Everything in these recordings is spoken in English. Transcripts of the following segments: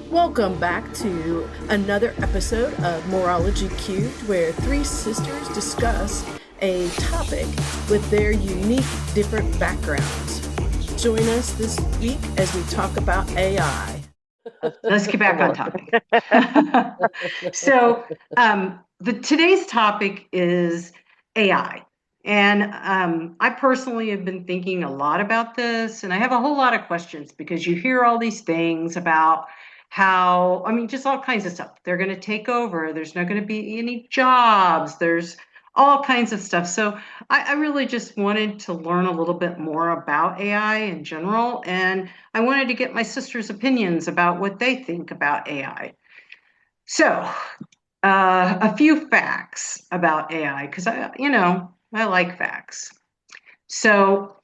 Welcome back to another episode of Mooreology³, where three sisters discuss a topic with their unique, different backgrounds. Join us this week as we talk about AI. Let's get back on topic. So, today's topic is AI. And I personally have been thinking a lot about this, and I have a whole lot of questions because you hear all these things about how, just all kinds of stuff. They're going to take over. There's not going to be any jobs. There's all kinds of stuff. So I really just wanted to learn a little bit more about AI in general. And I wanted to get my sister's opinions about what they think about AI. So, a few facts about AI, because I like facts. So,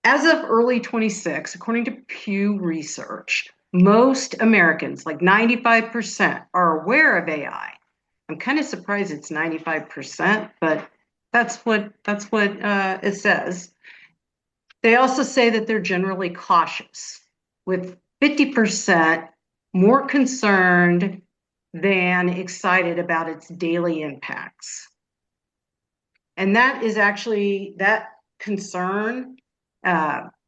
as of early 26, according to Pew Research, most Americans, like 95%, are aware of AI. I'm kind of surprised it's 95%, but that's what it says. They also say that they're generally cautious, with 50% more concerned than excited about its daily impacts. And that concern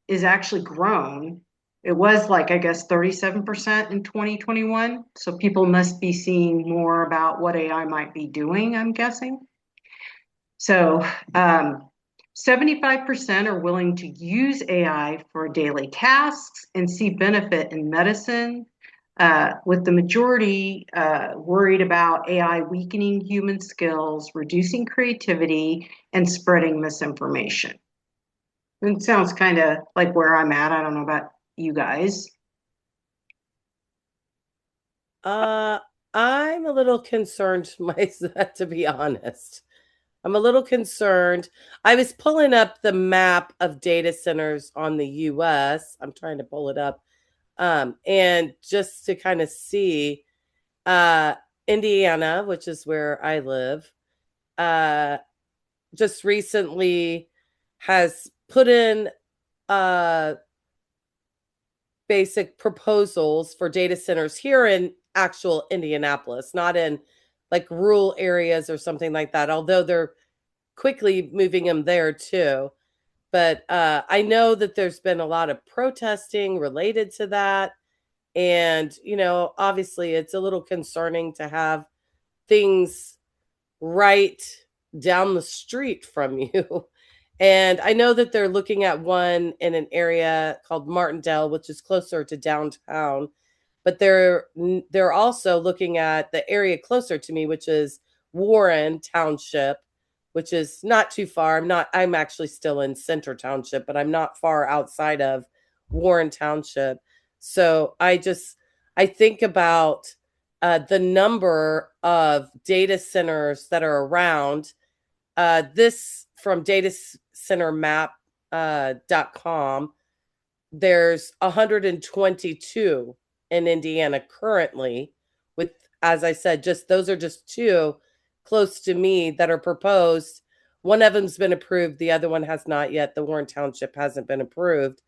is actually grown. It was like, I guess, 37% in 2021. So people must be seeing more about what AI might be doing, I'm guessing. So 75% are willing to use AI for daily tasks and see benefit in medicine, with the majority worried about AI weakening human skills, reducing creativity, and spreading misinformation. It sounds kind of like where I'm at. I don't know about you guys. Uh, I'm a little concerned myself, to be honest. I'm a little concerned. I was pulling up the map of data centers on the US. I'm trying to pull it up. And just to kind of see uh Indiana, which is where I live, uh just recently has put in uh basic proposals for data centers here in actual Indianapolis, not in like rural areas or something like that, although they're quickly moving them there too. But I know that there's been a lot of protesting related to that. And, obviously it's a little concerning to have things right down the street from you. And I know that they're looking at one in an area called Martindale, which is closer to downtown. But they're also looking at the area closer to me, which is Warren Township, which is not too far. I'm actually still in Center Township, but I'm not far outside of Warren Township. So I think about the number of data centers that are around. This from datacentermap.com. There's 122 in Indiana currently, with, as I said, just those are just two close to me that are proposed. One of them's been approved, the other one has not yet. The Warren Township hasn't been approved.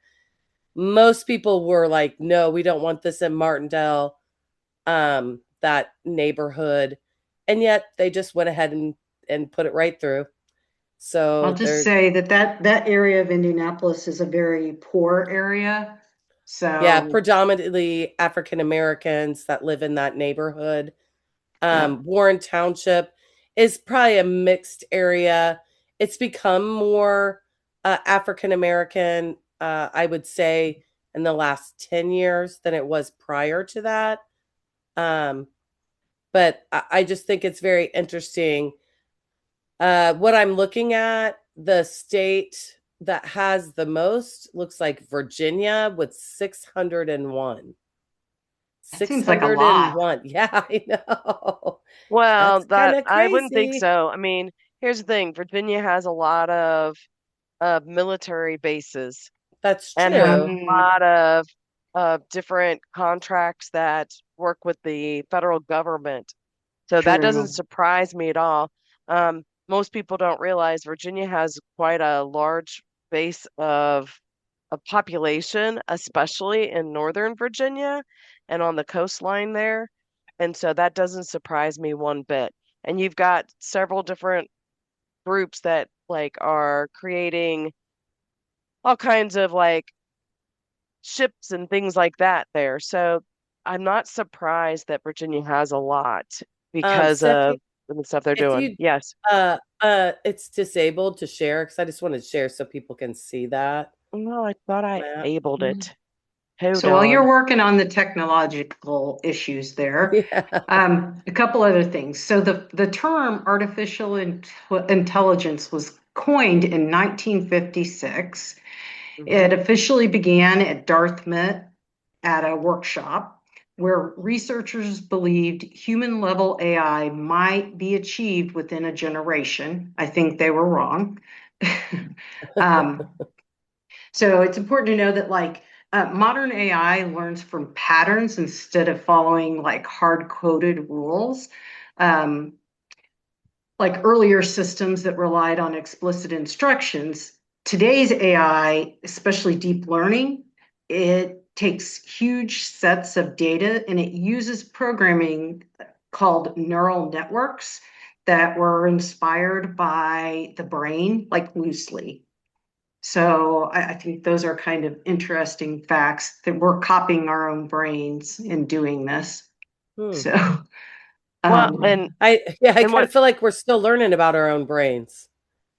Most people were like, no, we don't want this in Martindale, that neighborhood. And yet they just went ahead and put it right through. I'll So just say that area of Indianapolis is a very poor area. yeah, So, predominantly African Americans that live in that neighborhood. yeah. Warren Township is probably a mixed area. It's become more African American, I would say, in the last 10 years than it was prior to that. Um, but I just think it's very interesting. What I'm looking at, the state that has the most looks like Virginia with 601. That seems like a lot. 601. Yeah, I know. Well, That's kind that of I wouldn't think crazy. so. I mean, here's the thing. Virginia has a lot of military bases That's and has true. a Mm, lot of different contracts that work with the federal government. So that doesn't true. surprise me at all. Most people don't realize Virginia has quite a large base of a population, especially in Northern Virginia and on the coastline there. And so that doesn't surprise me one bit. And you've got several different groups that like are creating all kinds of like ships and things like that there. So I'm not surprised that Virginia has a lot because Stephanie, of the stuff they're if doing. you Yes. it's disabled to share because I just want to share so people can see that No, I thought I map. abled it. Hold So while on. you're working on the technological issues there, Yeah. a couple other things. So the term intelligence was coined in 1956. It Hmm. officially began at Dartmouth at a workshop where researchers believed human level AI might be achieved within a generation. I think they were wrong. um, so it's important to know that modern AI learns from patterns instead of following like hard coded rules. Um, like earlier systems that relied on explicit instructions, today's AI, especially deep learning, it takes huge sets of data and it uses programming called neural networks that were inspired by the brain, like loosely. So I think those are kind of interesting facts that we're copying our own brains in doing this. Hmm. So, Well, um, I and kind what of feel like we're still learning about our own brains.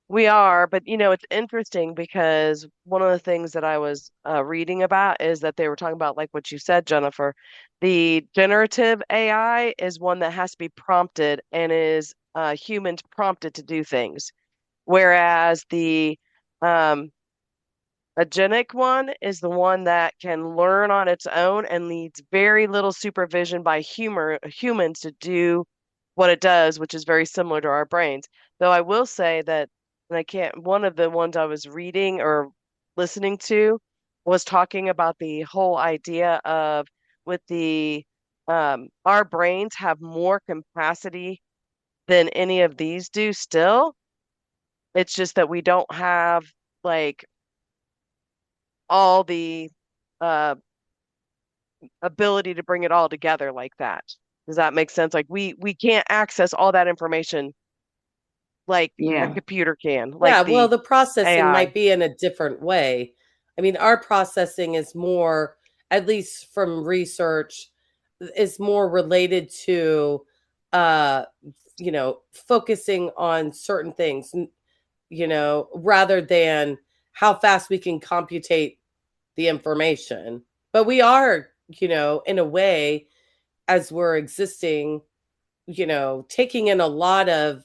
we are, but it's interesting because one of the things that I was reading about is that they were talking about like what you said, Jennifer. The generative AI is one that has to be prompted and is humans prompted to do things, whereas the um, agenic one is the one that can learn on its own and needs very little supervision by humans to do what it does, which is very similar to our brains. Though I will say that, and I can't, one of the ones I was reading or listening to was talking about the whole idea of with the our brains have more capacity than any of these do still. It's just that we don't have like all the uh ability to bring it all together like that. Does that make sense? Like we can't access all that information like a yeah. computer can, like Yeah, well, the the processing AI. might be in a different way. I mean, our processing is more, at least from research, is more related to uh, focusing on certain things, rather than how fast we can computate the information. But we are, in a way, as we're existing, taking in a lot of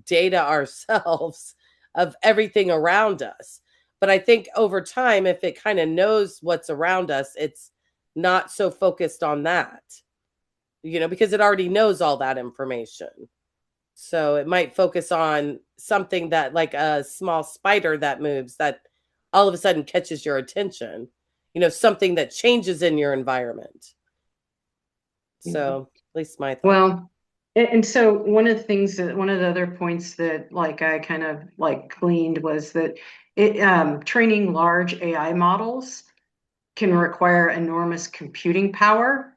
data ourselves of everything around us. But I think over time, if it kind of knows what's around us, it's not so focused on that, because it already knows all that information. So it might focus on something that, like a small spider that moves, that all of a sudden catches your attention, something that changes in your environment. Yeah. So, at least my thought. Well, and so one of the other points that like I kind of like gleaned was that training large AI models can require enormous computing power.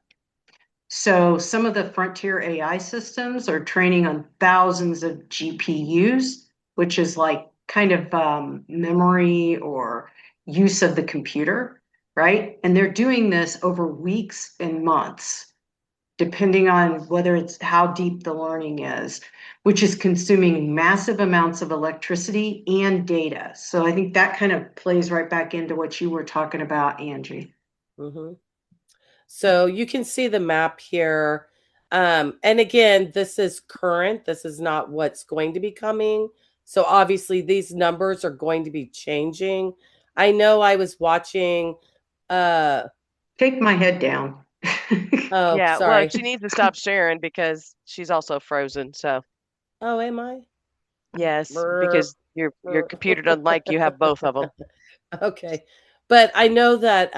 So some of the frontier AI systems are training on thousands of GPUs, which is like kind of memory or use of the computer, right? And they're doing this over weeks and months depending on whether it's how deep the learning is, which is consuming massive amounts of electricity and data. So I think that kind of plays right back into what you were talking about, Angie. Hmm. So you can see the map here. And again, this is current. This is not what's going to be coming. So obviously these numbers are going to be changing. I know I was watching uh Take my head down. oh, Yeah, well, sorry. she needs to stop sharing because she's also frozen. So Oh, am I? yes, Brr, because your brr. computer doesn't like you have both of them. Okay. But I know that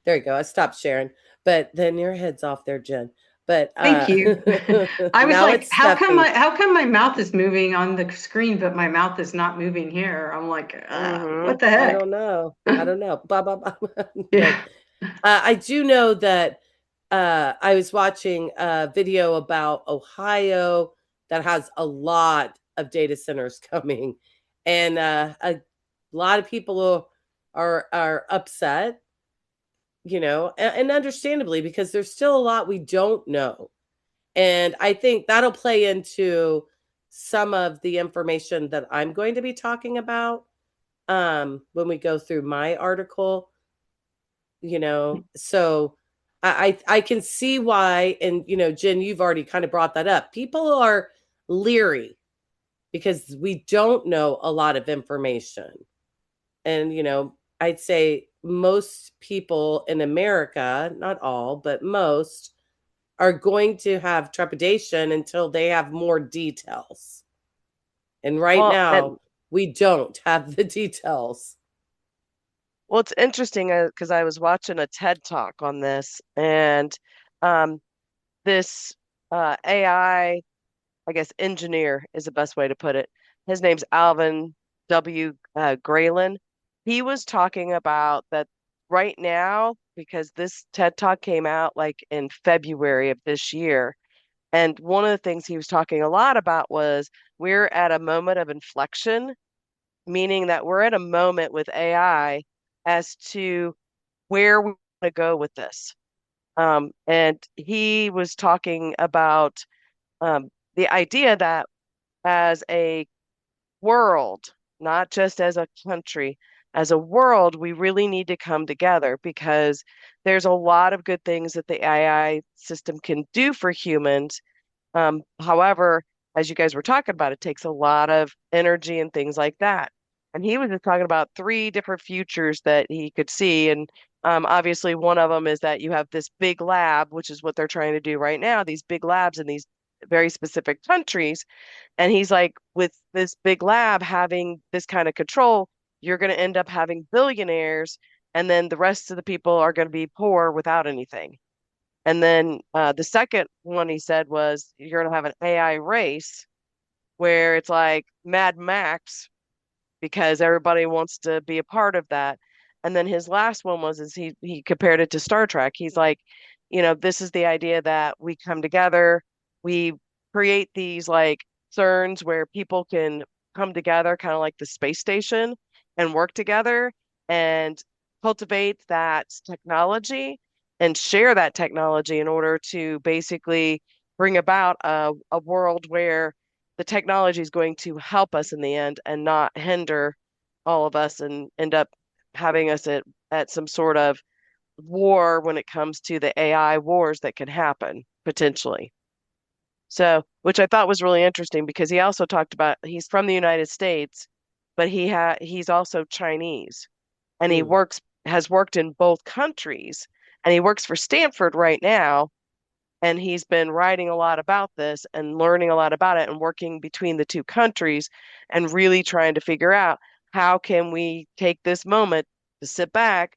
there you go. I stopped sharing. But then your head's off there, Jen. But Thank you. I was now like, it's how come Steffi. my mouth is moving on the screen, but my mouth is not moving here? I'm like, Mm-hmm. what the I heck? don't know. I don't know. Blah, blah, blah. Yeah. But I do know that I was watching a video about Ohio that has a lot of data centers coming, and a lot of people are upset, and understandably, because there's still a lot we don't know. And I think that'll play into some of the information that I'm going to be talking about when we go through my article. So I can see why. And Jen, you've already kind of brought that up. People are leery because we don't know a lot of information. And I'd say most people in America, not all, but most, are going to have trepidation until they have more details. And right Well, now and we don't have the details. well, it's interesting because I was watching a TED talk on this, and um, this I guess engineer is the best way to put it. His name's Alvin W. Graylin. He was talking about that right now because this TED talk came out like in February of this year. And one of the things he was talking a lot about was we're at a moment of inflection, meaning that we're at a moment with AI as to where we want to go with this. And he was talking about the idea that as a world, not just as a country, as a world, we really need to come together because there's a lot of good things that the AI system can do for humans. However, as you guys were talking about, it takes a lot of energy and things like that. And he was just talking about three different futures that he could see. And obviously, one of them is that you have this big lab, which is what they're trying to do right now, these big labs in these very specific countries. And he's like, with this big lab having this kind of control, you're going to end up having billionaires, and then the rest of the people are going to be poor without anything. And then the second one he said was you're going to have an AI race where it's like Mad Max because everybody wants to be a part of that. And then his last one was is he compared it to Star Trek. He's like, this is the idea that we come together, we create these like CERNs where people can come together, kind of like the space station, and work together and cultivate that technology and share that technology in order to basically bring about a world where the technology is going to help us in the end and not hinder all of us and end up having us at some sort of war when it comes to the AI wars that can happen potentially. So, which I thought was really interesting because he also talked about he's from the United States, but he's also Chinese and he Hmm. has worked in both countries and he works for Stanford right now and he's been writing a lot about this and learning a lot about it and working between the two countries and really trying to figure out how can we take this moment to sit back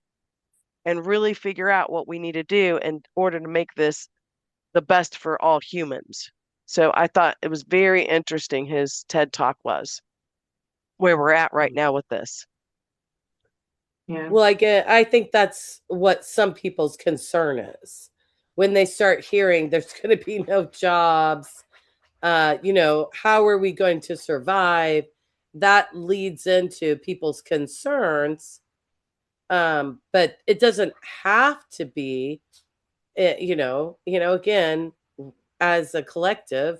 and really figure out what we need to do in order to make this the best for all humans. So I thought it was very interesting his TED talk was where we're at right now with this. Yeah. Well, I think that's what some people's concern is when they start hearing there's going to be no jobs. How are we going to survive? That leads into people's concerns. But it doesn't have to be. Again, as a collective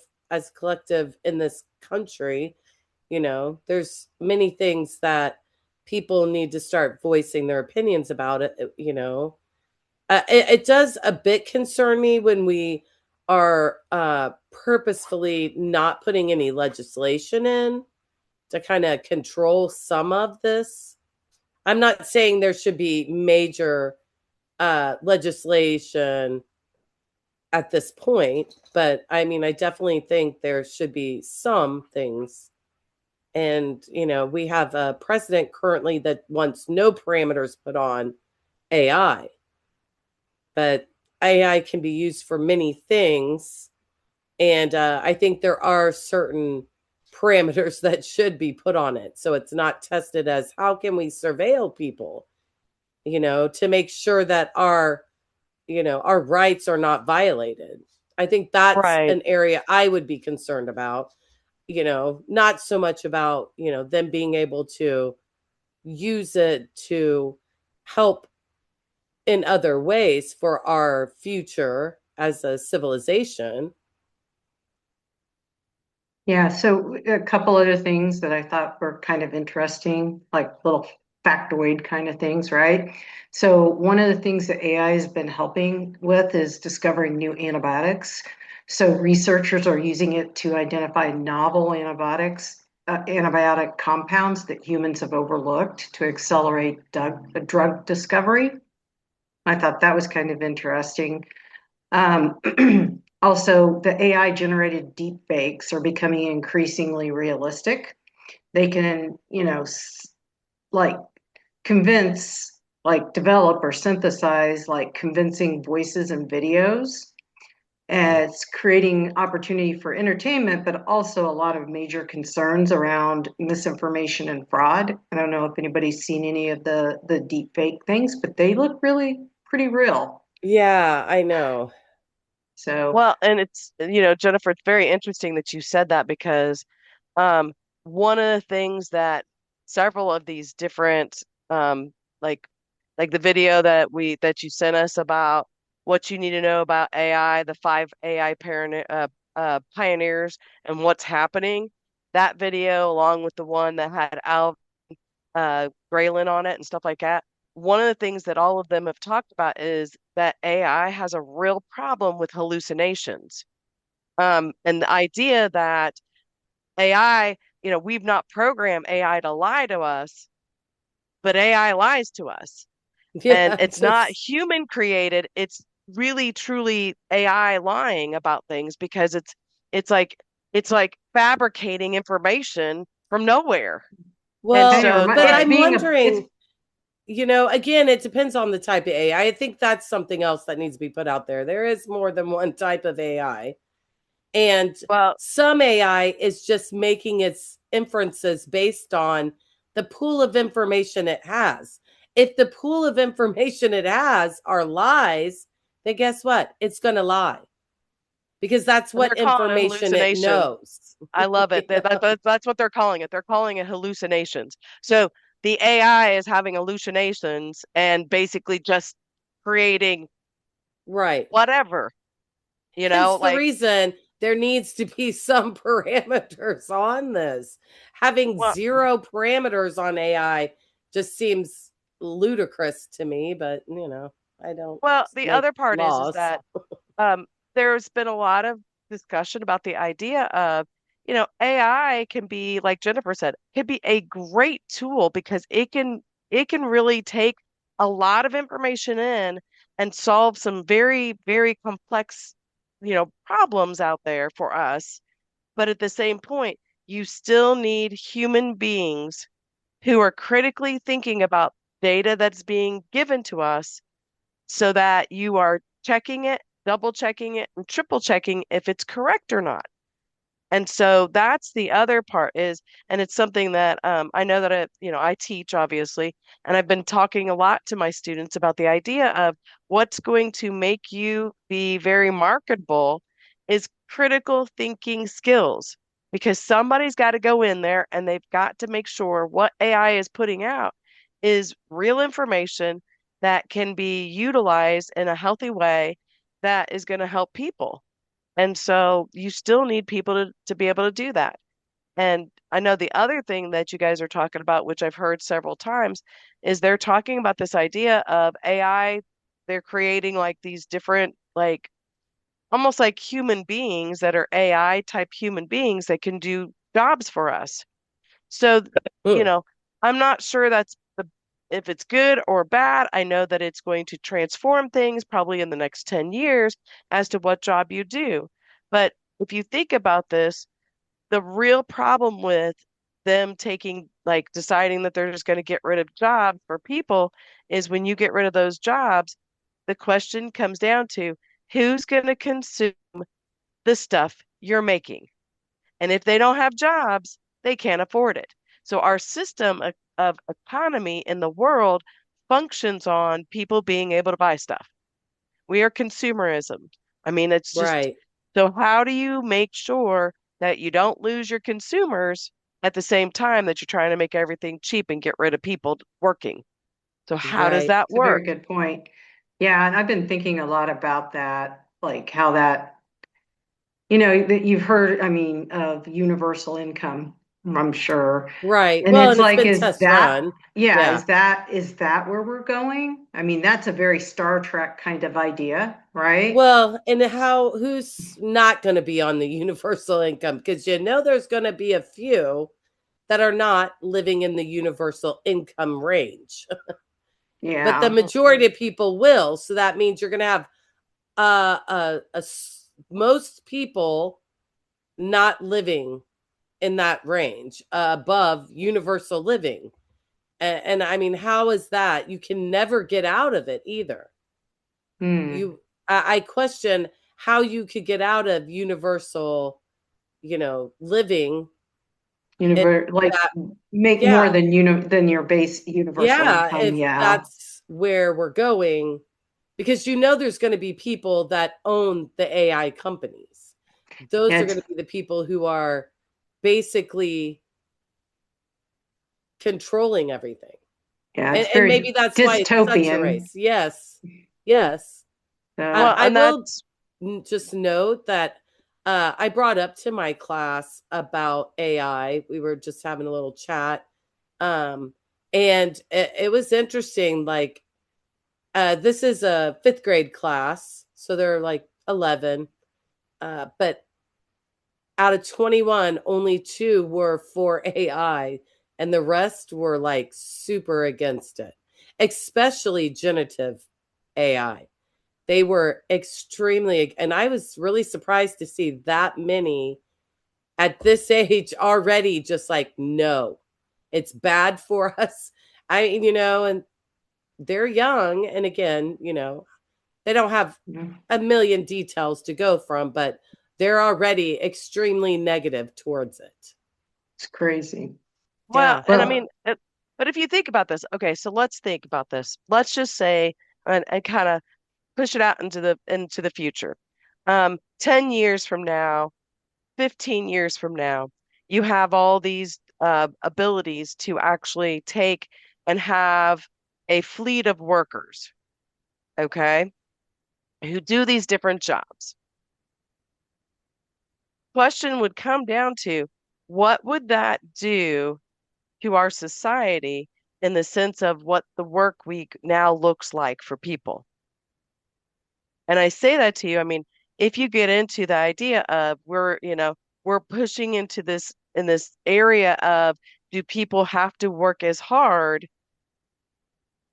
in this country, there's many things that people need to start voicing their opinions about it does a bit concern me when we are purposefully not putting any legislation in to kind of control some of this. I'm not saying there should be major legislation at this point, but I mean, I definitely think there should be some things. And, we have a president currently that wants no parameters put on AI. But AI can be used for many things. And I think there are certain parameters that should be put on it. So it's not tested as how can we surveil people, to make sure that our rights are not violated. I think that's Right. an area I would be concerned about, not so much about, them being able to use it to help in other ways for our future as a civilization. Yeah, so a couple other things that I thought were kind of interesting, like little factoid kind of things, right? So one of the things that AI has been helping with is discovering new antibiotics. So researchers are using it to identify novel antibiotic compounds that humans have overlooked to accelerate drug discovery. I thought that was kind of interesting. Um, Also, the AI generated deep fakes are becoming increasingly realistic. They can, like convince, like develop or synthesize like convincing voices and videos. And it's creating opportunity for entertainment, but also a lot of major concerns around misinformation and fraud. I don't know if anybody's seen any of the deep fake things, but they look really pretty real. Yeah, I know. So Well, and it's, Jennifer, it's very interesting that you said that because um, one of the things that several of these different like the video that you sent us about what you need to know about AI, the five AI pioneers and what's happening, that video along with the one that had Al Graylin on it and stuff like that. One of the things that all of them have talked about is that AI has a real problem with hallucinations. And the idea that AI, we've not programmed AI to lie to us, but AI lies to us. And Yeah, it's not human created, it's really truly AI lying about things because it's like fabricating information from nowhere. And and well, so but it's that I'm being a it's wondering, again, it depends on the type of AI. I think that's something else that needs to be put out there. There is more than one type of AI. And well, some AI is just making its inferences based on the pool of information it has. If the pool of information it has are lies, then guess what? It's going to lie because that's and they're what calling it information it hallucination. knows. I love it. That's what they're calling it. They're calling it hallucinations. So the AI is having hallucinations and basically just creating Right. whatever, Hence the like, reason there needs to be some parameters on this. Having well, zero parameters on AI just seems ludicrous to me, but I don't the make other part is laws. that um, there's been a lot of discussion about the idea of, AI can be, like Jennifer said, can be a great tool because it can really take a lot of information in and solve some very, very complex, problems out there for us. But at the same point, you still need human beings who are critically thinking about data that's being given to us so that you are checking it, double checking it, and triple checking if it's correct or not. And so that's the other part is, and it's something that I know that I teach obviously, and I've been talking a lot to my students about the idea of what's going to make you be very marketable is critical thinking skills, because somebody's got to go in there and they've got to make sure what AI is putting out is real information that can be utilized in a healthy way that is going to help people. And so you still need people to be able to do that. And I know the other thing that you guys are talking about, which I've heard several times, is they're talking about this idea of AI. They're creating like these different, like almost like human beings that are AI type human beings that can do jobs for us. So, you Hmm. know, I'm not sure if it's good or bad. I know that it's going to transform things probably in the next 10 years as to what job you do. But if you think about this, the real problem with them deciding that they're just going to get rid of jobs for people is when you get rid of those jobs, the question comes down to who's going to consume the stuff you're making. And if they don't have jobs, they can't afford it. So our system of economy in the world functions on people being able to buy stuff. We are consumerism. I mean, it's just Right. so how do you make sure that you don't lose your consumers at the same time that you're trying to make everything cheap and get rid of people working? So how does Right. that It's a very work? good point. Yeah, and I've been thinking a lot about that, like how that, that you've heard, I mean, of universal income, I'm sure. Right. And Well, it's and it's like, been test run. yeah, Yeah. is that where we're going? I mean, that's a very Star Trek kind of idea, right? Well, and who's not going to be on the universal income? Because there's going to be a few that are not living in the universal income range, but the Yeah. majority of people will. So that means you're going to have most people not living in that range above universal living. And I mean, how is that? You can never get out of it either. Hmm. I question how you could get out of universal, living in Like that. make more Yeah, than than your base universal yeah, income. if Yeah. that's where we're going, because there's going to be people that own the AI companies. Those are It's going to be the people who are basically controlling everything. yeah, And it's and very maybe that's why it's such a dystopian. race. Yes. Yes. So Well, I and will that's just note that I brought up to my class about AI. We were just having a little chat. Um, and it was interesting. Like, this is a fifth grade class. So they're like 11. But out of 21, only two were for AI, and the rest were like super against it, especially generative AI. They were extremely, and I was really surprised to see that many at this age already just like, no, it's bad for us. And they're young. And again, they don't have yeah, a million details to go from, but they're already extremely negative towards it. it's crazy. well, Yeah. and I Well, mean, but if you think about this, okay, so let's think about this. Let's just say and kind of push it out into the future. 10 years from now, 15 years from now, you have all these abilities to actually take and have a fleet of workers, okay, who do these different jobs. Question would come down to what would that do to our society in the sense of what the work week now looks like for people? And I say that to you, I mean, if you get into the idea of we're pushing into this in this area of do people have to work as hard?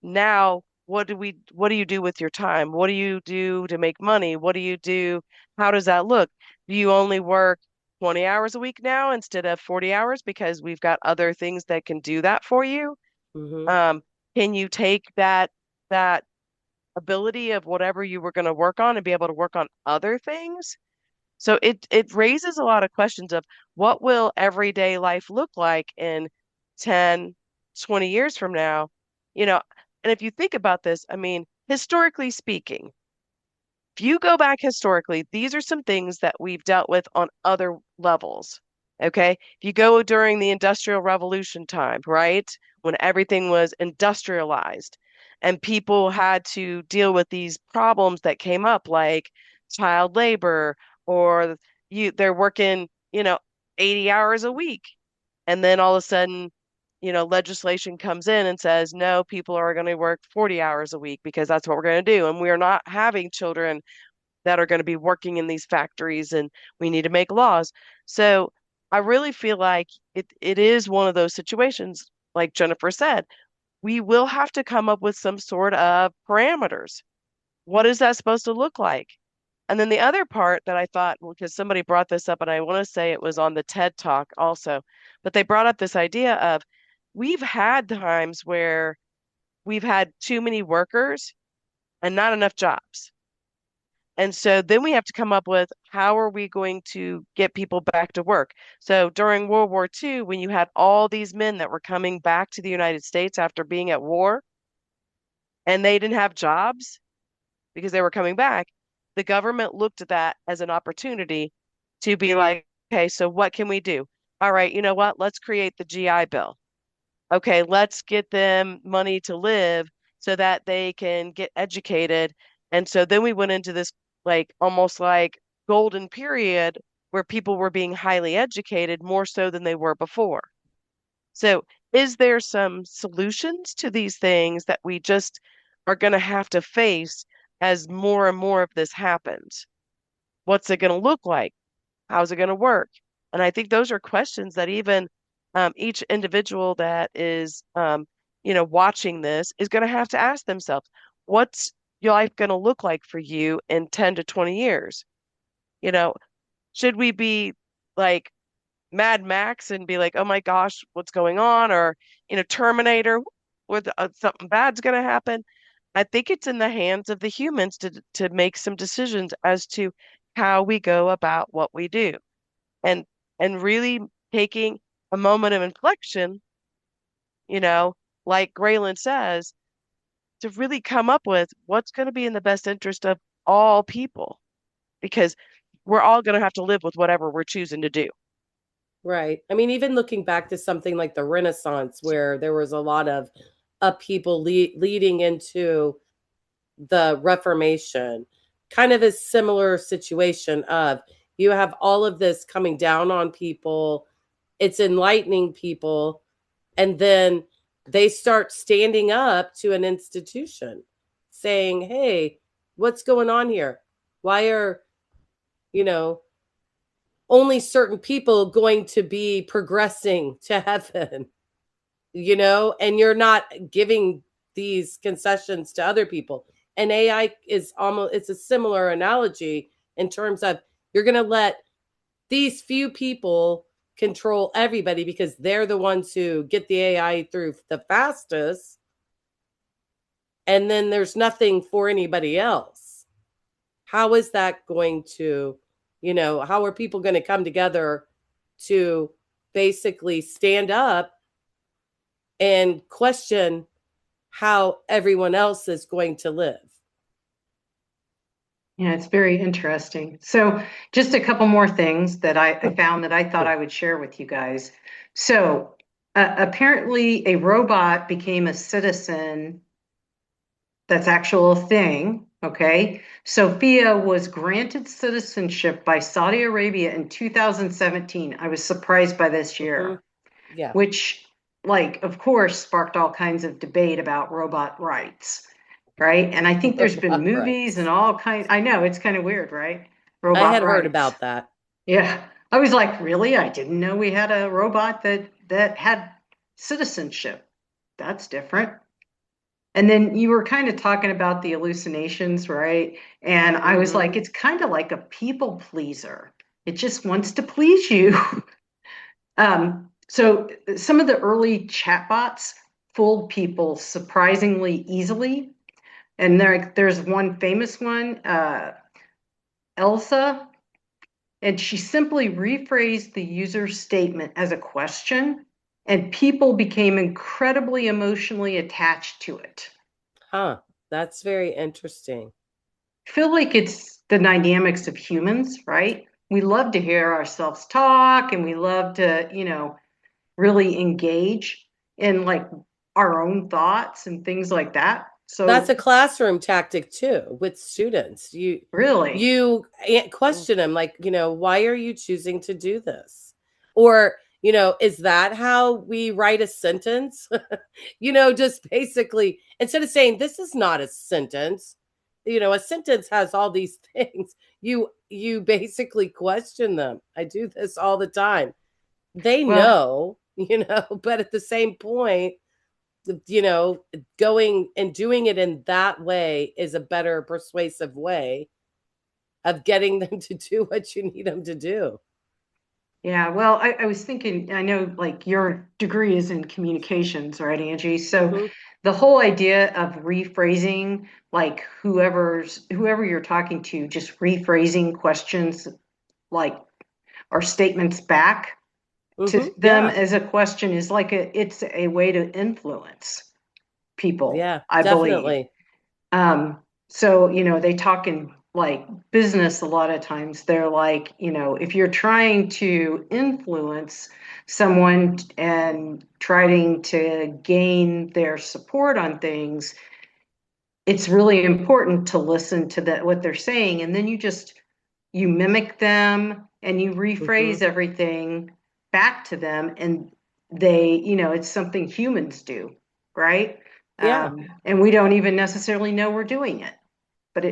Now, what do you do with your time? What do you do to make money? What do you do? How does that look? Do you only work 20 hours a week now instead of 40 hours because we've got other things that can do that for you? Hmm. Um, can you take that ability of whatever you were going to work on and be able to work on other things? So it raises a lot of questions of what will everyday life look like in 10, 20 years from now? You know, and if you think about this, I mean, historically speaking, if you go back historically, these are some things that we've dealt with on other levels. Okay. If you go during the Industrial Revolution time, right? When everything was industrialized and people had to deal with these problems that came up, like child labor, or they're working, 80 hours a week. And then all of a sudden, legislation comes in and says, no, people are going to work 40 hours a week because that's what we're going to do. And we are not having children that are going to be working in these factories and we need to make laws. So I really feel like it is one of those situations, like Jennifer said, we will have to come up with some sort of parameters. What is that supposed to look like? And then the other part that I thought, well, because somebody brought this up, and I want to say it was on the TED Talk also, but they brought up this idea of we've had times where we've had too many workers and not enough jobs. And so then we have to come up with how are we going to get people back to work? So during World War II, when you had all these men that were coming back to the United States after being at war and they didn't have jobs because they were coming back, the government looked at that as an opportunity to be like, okay, so what can we do? All right, you know what? Let's create the GI Bill. Okay, let's get them money to live so that they can get educated. And so then we went into this like almost like golden period where people were being highly educated more so than they were before. So is there some solutions to these things that we just are going to have to face as more and more of this happens? What's it going to look like? How's it going to work? And I think those are questions that even each individual that is, watching this is going to have to ask themselves, what's your life going to look like for you in 10 to 20 years? You know, should we be like Mad Max and be like, oh my gosh, what's going on? Or, Terminator, where something bad's going to happen? I think it's in the hands of the humans to make some decisions as to how we go about what we do and really taking a moment of inflection, you know, like Graylin says, to really come up with what's going to be in the best interest of all people, because we're all going to have to live with whatever we're choosing to do. Right. I mean, even looking back to something like the Renaissance, where there was a lot of upheaval leading into the Reformation, kind of a similar situation of you have all of this coming down on people, it's enlightening people, and then they start standing up to an institution saying, hey, what's going on here? Why are, you know, only certain people going to be progressing to heaven, and you're not giving these concessions to other people. And AI is almost, it's a similar analogy in terms of you're going to let these few people control everybody because they're the ones who get the AI through the fastest. And then there's nothing for anybody else. How is that going to, how are people going to come together to basically stand up and question how everyone else is going to live? Yeah, it's very interesting. So just a couple more things that I found that I thought I would share with you guys. So apparently a robot became a citizen. That's actual thing. Okay. Sophia was granted citizenship by Saudi Arabia in 2017. I was surprised by this year, Yeah. which, like, of course, sparked all kinds of debate about robot rights. Right. And I think there's been Robot movies rights. and all kinds. I know it's kind of weird, right? I Robot had heard rights. about that. Yeah. I was like, really? I didn't know we had a robot that had citizenship. That's different. And then you were kind of talking about the hallucinations, right? And I was like, it's kind of like a people pleaser. It just wants to please you. So some of the early chatbots fooled people surprisingly easily. And there's one famous one, Elsa, and she simply rephrased the user's statement as a question, and people became incredibly emotionally attached to it. Huh. That's very interesting. I feel like it's the dynamics of humans, right? We love to hear ourselves talk and we love to, really engage in like our own thoughts and things like that. That's So a classroom tactic too with students. You really, you question them like, why are you choosing to do this? Or, is that how we write a sentence? Just basically instead of saying this is not a sentence, a sentence has all these things. You basically question them. I do this all the time. They well, know, but at the same point, going and doing it in that way is a better persuasive way of getting them to do what you need them to do. Yeah, well, I was thinking, I know like your degree is in communications, right, Angie? So Hmm. the whole idea of rephrasing, like whoever you're talking to, just rephrasing questions like or statements back to Hmm. them Yeah. as a question is like it's a way to influence people, Yeah, I believe. definitely. Um, so, they talk in like business a lot of times. They're like, if you're trying to influence someone and trying to gain their support on things, it's really important to listen to what they're saying. And then you mimic them and you Hmm. rephrase everything back to them. And it's something humans do, right? Yeah. And we don't even necessarily know we're doing it, but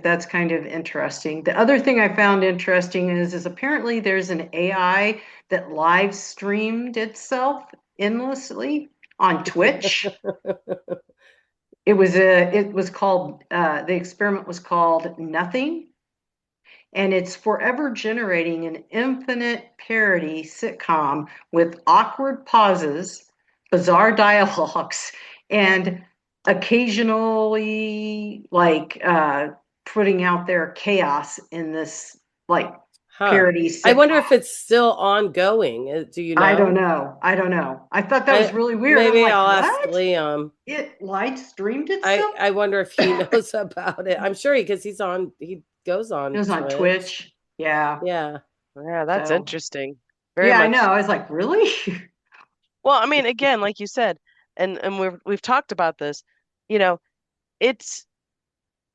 that's kind of interesting. The other thing I found interesting is apparently there's an AI that live streamed itself endlessly on Twitch. It was called the experiment was called Nothing, and it's forever generating an infinite parody sitcom with awkward pauses, bizarre dialogues, and occasionally like putting out their chaos in this like Huh. parody I wonder if sitcom. it's still ongoing. Do you I don't know? know. I don't know. I thought that was I really weird. I'm maybe like, I'll ask what? Liam. It live streamed I itself? I wonder if he It knows about it. I'm sure because he goes on was on Twitch. Twitch. Yeah. Yeah. Yeah, that's So, interesting. Very yeah, I know. much. I was like, really? Well, I mean, again, like you said, and we've talked about this, you know, it's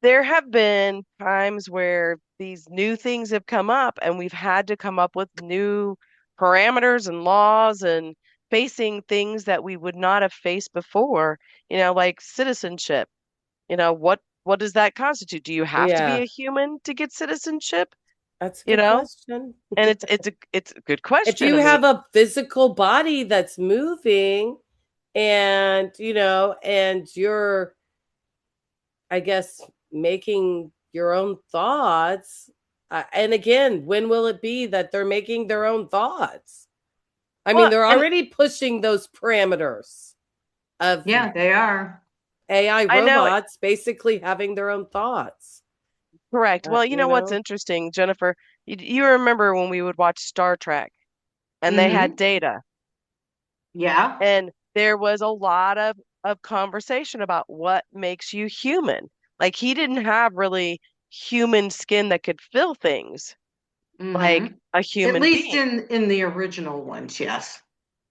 there have been times where these new things have come up and we've had to come up with new parameters and laws and facing things that we would not have faced before, like citizenship. What does that constitute? Do you have to be Yeah. a human to get citizenship? That's a You good know? question. And it's a good If question. you I mean, have a physical body that's moving and, and you're, I guess, making your own thoughts. And again, when will it be that they're making their own thoughts? I mean, well, they're and already pushing those parameters of Yeah, they are. AI I know. robots basically having their own thoughts. Correct. Well, you You know what's know? interesting, Jennifer? You remember when we would watch Star Trek and they had Mm-hmm. data, Yeah. and there was a lot of conversation about what makes you human. Like he didn't have really human skin that could feel things like Mm-hmm. a At human least being. in the original ones, yes.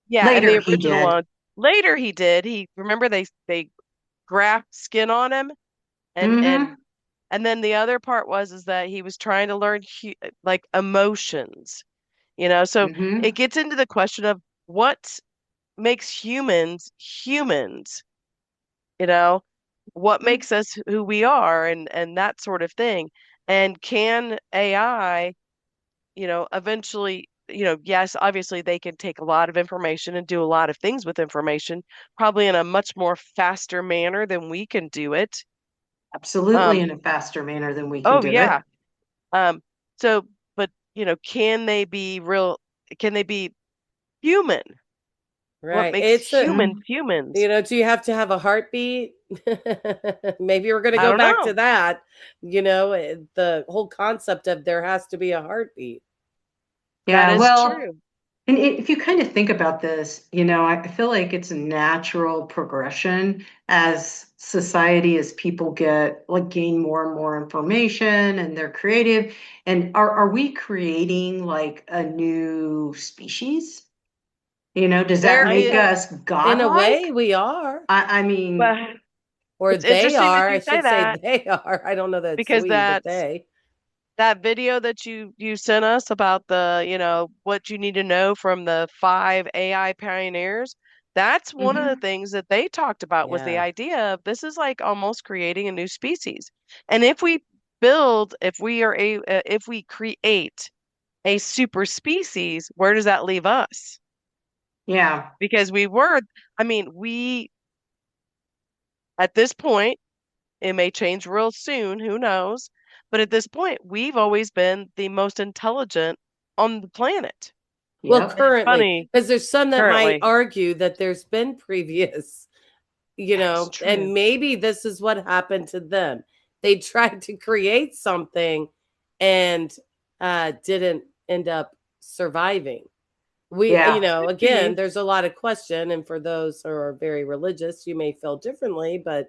Yeah, and Later the he original did. one, later he did. He remember they grafted skin on him and Mm-hmm. and and then the other part is that he was trying to learn like emotions. So it Mm-hmm. gets into the question of what makes humans humans, you know, what makes us who we are and that sort of thing. And can AI, eventually, yes, obviously they can take a lot of information and do a lot of things with information, probably in a much more faster manner than we can do it. Absolutely Um, in a faster manner than we can oh do it. yeah. Um, so, but can they be real? Can they be human? What Right. makes It's a, humans Mm-hmm. humans? do you have to have a heartbeat? Maybe we're going to I go don't back to know. that. The whole concept of there has to be a heartbeat. That Yeah, is well, true. and if you kind of think about this, I feel like it's a natural progression as society, as people gain more and more information and they're creative. And are we creating like a new species? Does that There make is, us In a godlike? way, we are. I mean, well, Or it's they interesting that are. you I say should say that they are. I don't know that it's because we, but they. that video that you sent us about the, what you need to know from the 5 AI pioneers, that's one of the mhm. things that they talked about was the Yeah. idea of this is like almost creating a new species. And if we create a super species, where does that leave us? Yeah. Because I mean, we at this point, it may change real soon, who knows? But at this point, we've always been the most intelligent on the planet. Well, Yep. It's currently, funny, because there's some that might currently. argue that there's been previous, That's true. and maybe this is what happened to them. They tried to create something and didn't end up surviving. Yeah. Again, there's a lot of question, and for those who are very religious, you may feel differently, but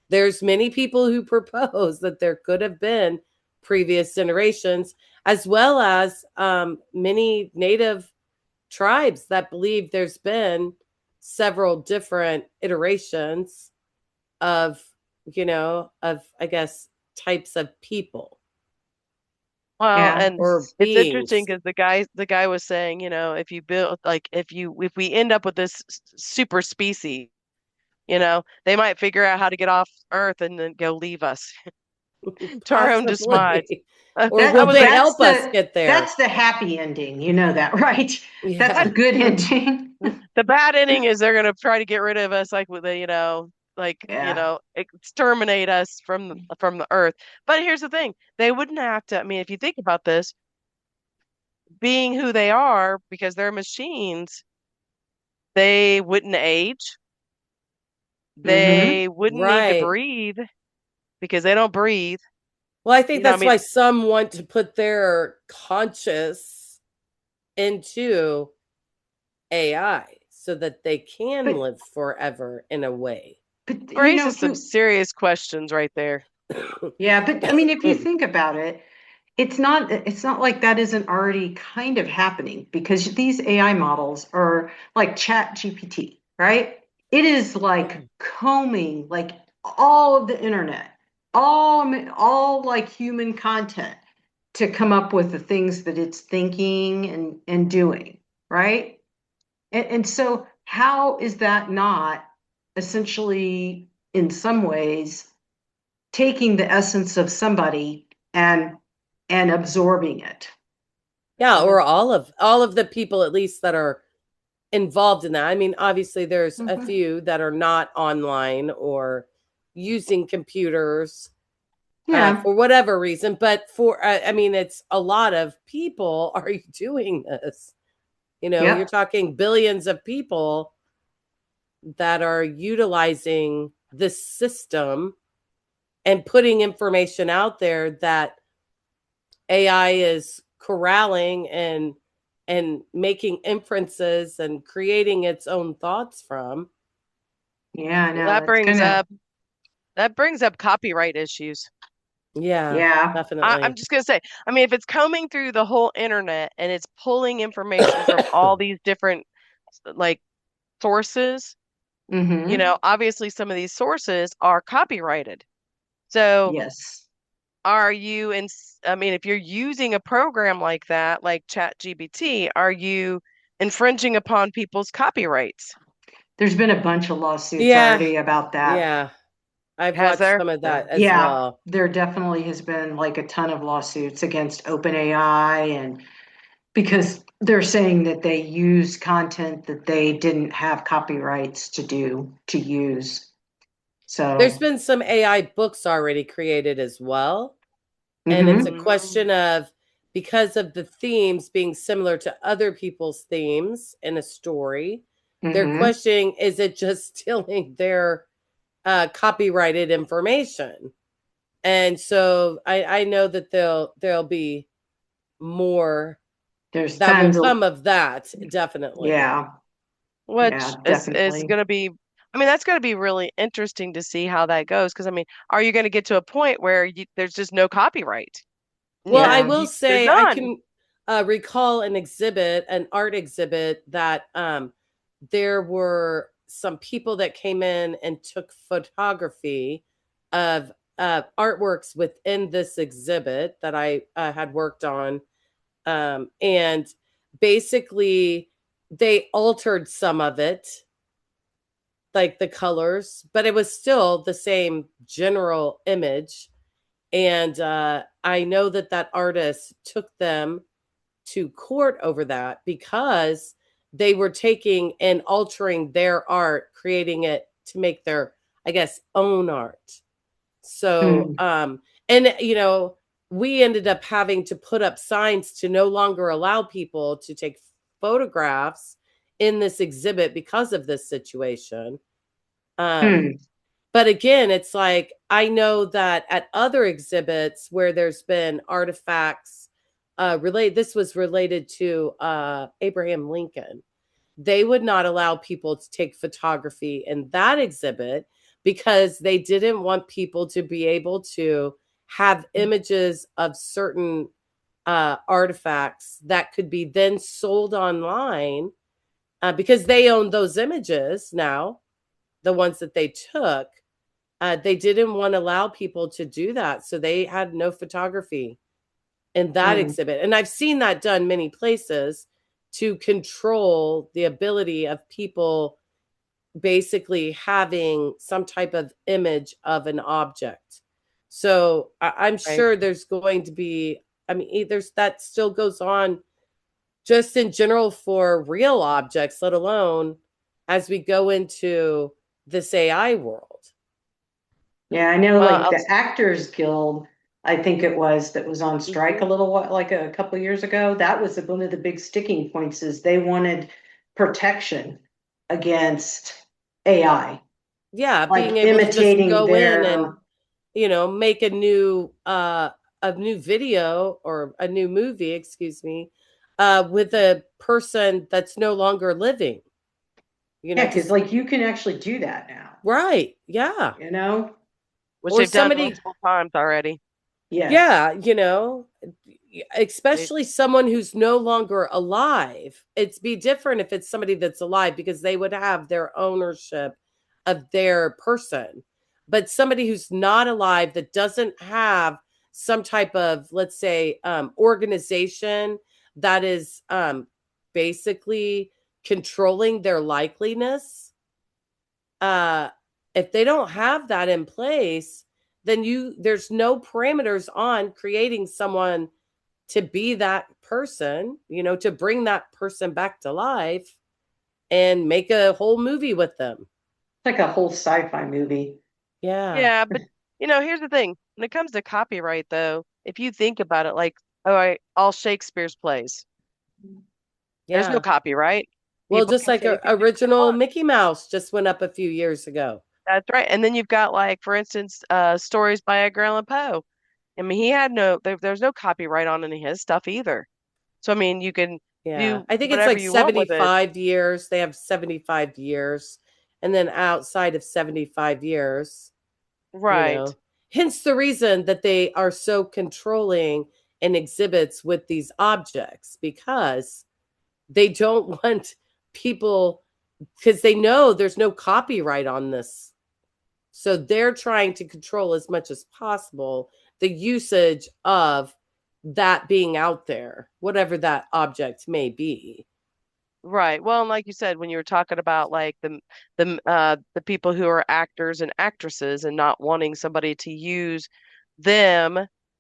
there's many people who propose that there could have been previous generations, as well as many native tribes that believe there's been several different iterations of, I guess, types of people Well, Yeah. and or it's interesting beings. because the guy was saying, if you build like if we end up with this super species, they might figure out how to get off Earth and then go leave us to our own demise. Possibly. Or That will was they like help us get there? That's the happy ending. You know that, right? That's Yeah. the good ending. the bad ending is they're gonna try to get rid of us, like with the Yeah. exterminate us from the Earth. But here's the thing: they wouldn't have to. I mean, if you think about this, being who they are, because they're machines, they wouldn't age. Mm-hmm. They wouldn't need to Right. breathe because they don't breathe. Well, I think I that's mean, why some want to put their conscious into AI so that they can But live forever in a way. raises if some you serious questions right there. yeah, but I mean, if you think about it, it's not like that isn't already kind of happening because these AI models are like ChatGPT, right? It is like combing like all of the internet, all like human content to come up with the things that it's thinking and doing, right? And so how is that not essentially in some ways taking the essence of somebody and absorbing it? Yeah, or all of the people at least that are involved in that. I mean, obviously there's a Mhm. few that are not online or using computers Yeah. for whatever reason, but I mean, it's a lot of people are doing this. You're Yep. talking billions of people that are utilizing this system and putting information out there that AI is corralling and making inferences and creating its own thoughts from. Yeah, I Well, know. That's kind of, that brings up copyright issues. Yeah, yeah. I'm definitely. just gonna say, I mean, if it's combing through the whole internet and it's pulling information from all these different like sources, Mm-hmm. obviously some of these sources are copyrighted. So Yes. are you in, I mean, if you're using a program like that, like ChatGPT, are you infringing upon people's copyrights? There's been a bunch of lawsuits Yeah, already about that. yeah. I've Has watched there? some of that as Yeah, well. there definitely has been like a ton of lawsuits against OpenAI and because they're saying that they use content that they didn't have copyrights to use. There's So, been some AI books already created as well. And it's a mm-hmm. question of, because of the themes being similar to other people's themes in a story, they're Mm-hmm. questioning, is it just stealing their copyrighted information? And so I know that there'll be more There's that will tons of, come of that, definitely. yeah, Which yeah, is definitely. going to be, I mean, that's going to be really interesting to see how that goes. Because, I mean, are you going to get to a point where there's just no copyright? Well, I Yeah. will They're say I done. can recall an art exhibit that there were some people that came in and took photography of artworks within this exhibit that I had worked on. And basically, they altered some of it, like the colors, but it was still the same general image. And I know that that artist took them to court over that because they were taking and altering their art, creating it to make their, I guess, own art. So, Mm. and we ended up having to put up signs to no longer allow people to take photographs in this exhibit because of this situation. Hmm. But again, it's like, I know that at other exhibits where there's been artifacts this was related to Abraham Lincoln. They would not allow people to take photography in that exhibit because they didn't want people to be able to have images of certain artifacts that could be then sold online because they own those images now, the ones that they took. They didn't want to allow people to do that. So they had no photography in that exhibit. And I've seen that done many places to control the ability of people basically having some type of image of an object. So I'm Right. sure there's going to be, I mean, there's that still goes on just in general for real objects, let alone as we go into this AI world. Yeah, I know Well, like the Actors Guild, I think it was, that was on strike a little while, like a couple of years ago. That was one of the big sticking points is they wanted protection against AI, Yeah, being like able to just imitating go in their, and make a new video or a new movie, excuse me, with a person that's no longer living. yeah, because Just like you can actually do that now, right. Yeah. you know? which Or they've done somebody, multiple times already. Yes. yeah, They, especially someone who's no longer alive. It's be different if it's somebody that's alive because they would have their ownership of their person. But somebody who's not alive that doesn't have some type of, let's say, organization that is basically controlling their likeliness, uh, if they don't have that in place, then there's no parameters on creating someone to be that person, to bring that person back to life and make a whole movie with them. Like a whole sci-fi movie. Yeah. yeah, but here's the thing. When it comes to copyright, though, if you think about it, like, all right, all Shakespeare's plays, there's no Yeah. copyright. Well, People just can like say anything they original want. Mickey Mouse just went up a few years ago. That's right. And then you've got, like, for instance, stories by Edgar Allan Poe. I mean, he had there's no copyright on any of his stuff either. So I mean, you can Yeah. do I think it's whatever like you want with it. 75 years. They have 75 years. And then outside of 75 years, you Right. know hence the reason that they are so controlling in exhibits with these objects, because they don't want people, because they know there's no copyright on this, so they're trying to control as much as possible the usage of that being out there, whatever that object may be. Right. Well, and like you said, when you were talking about like the people who are actors and actresses and not wanting somebody to use them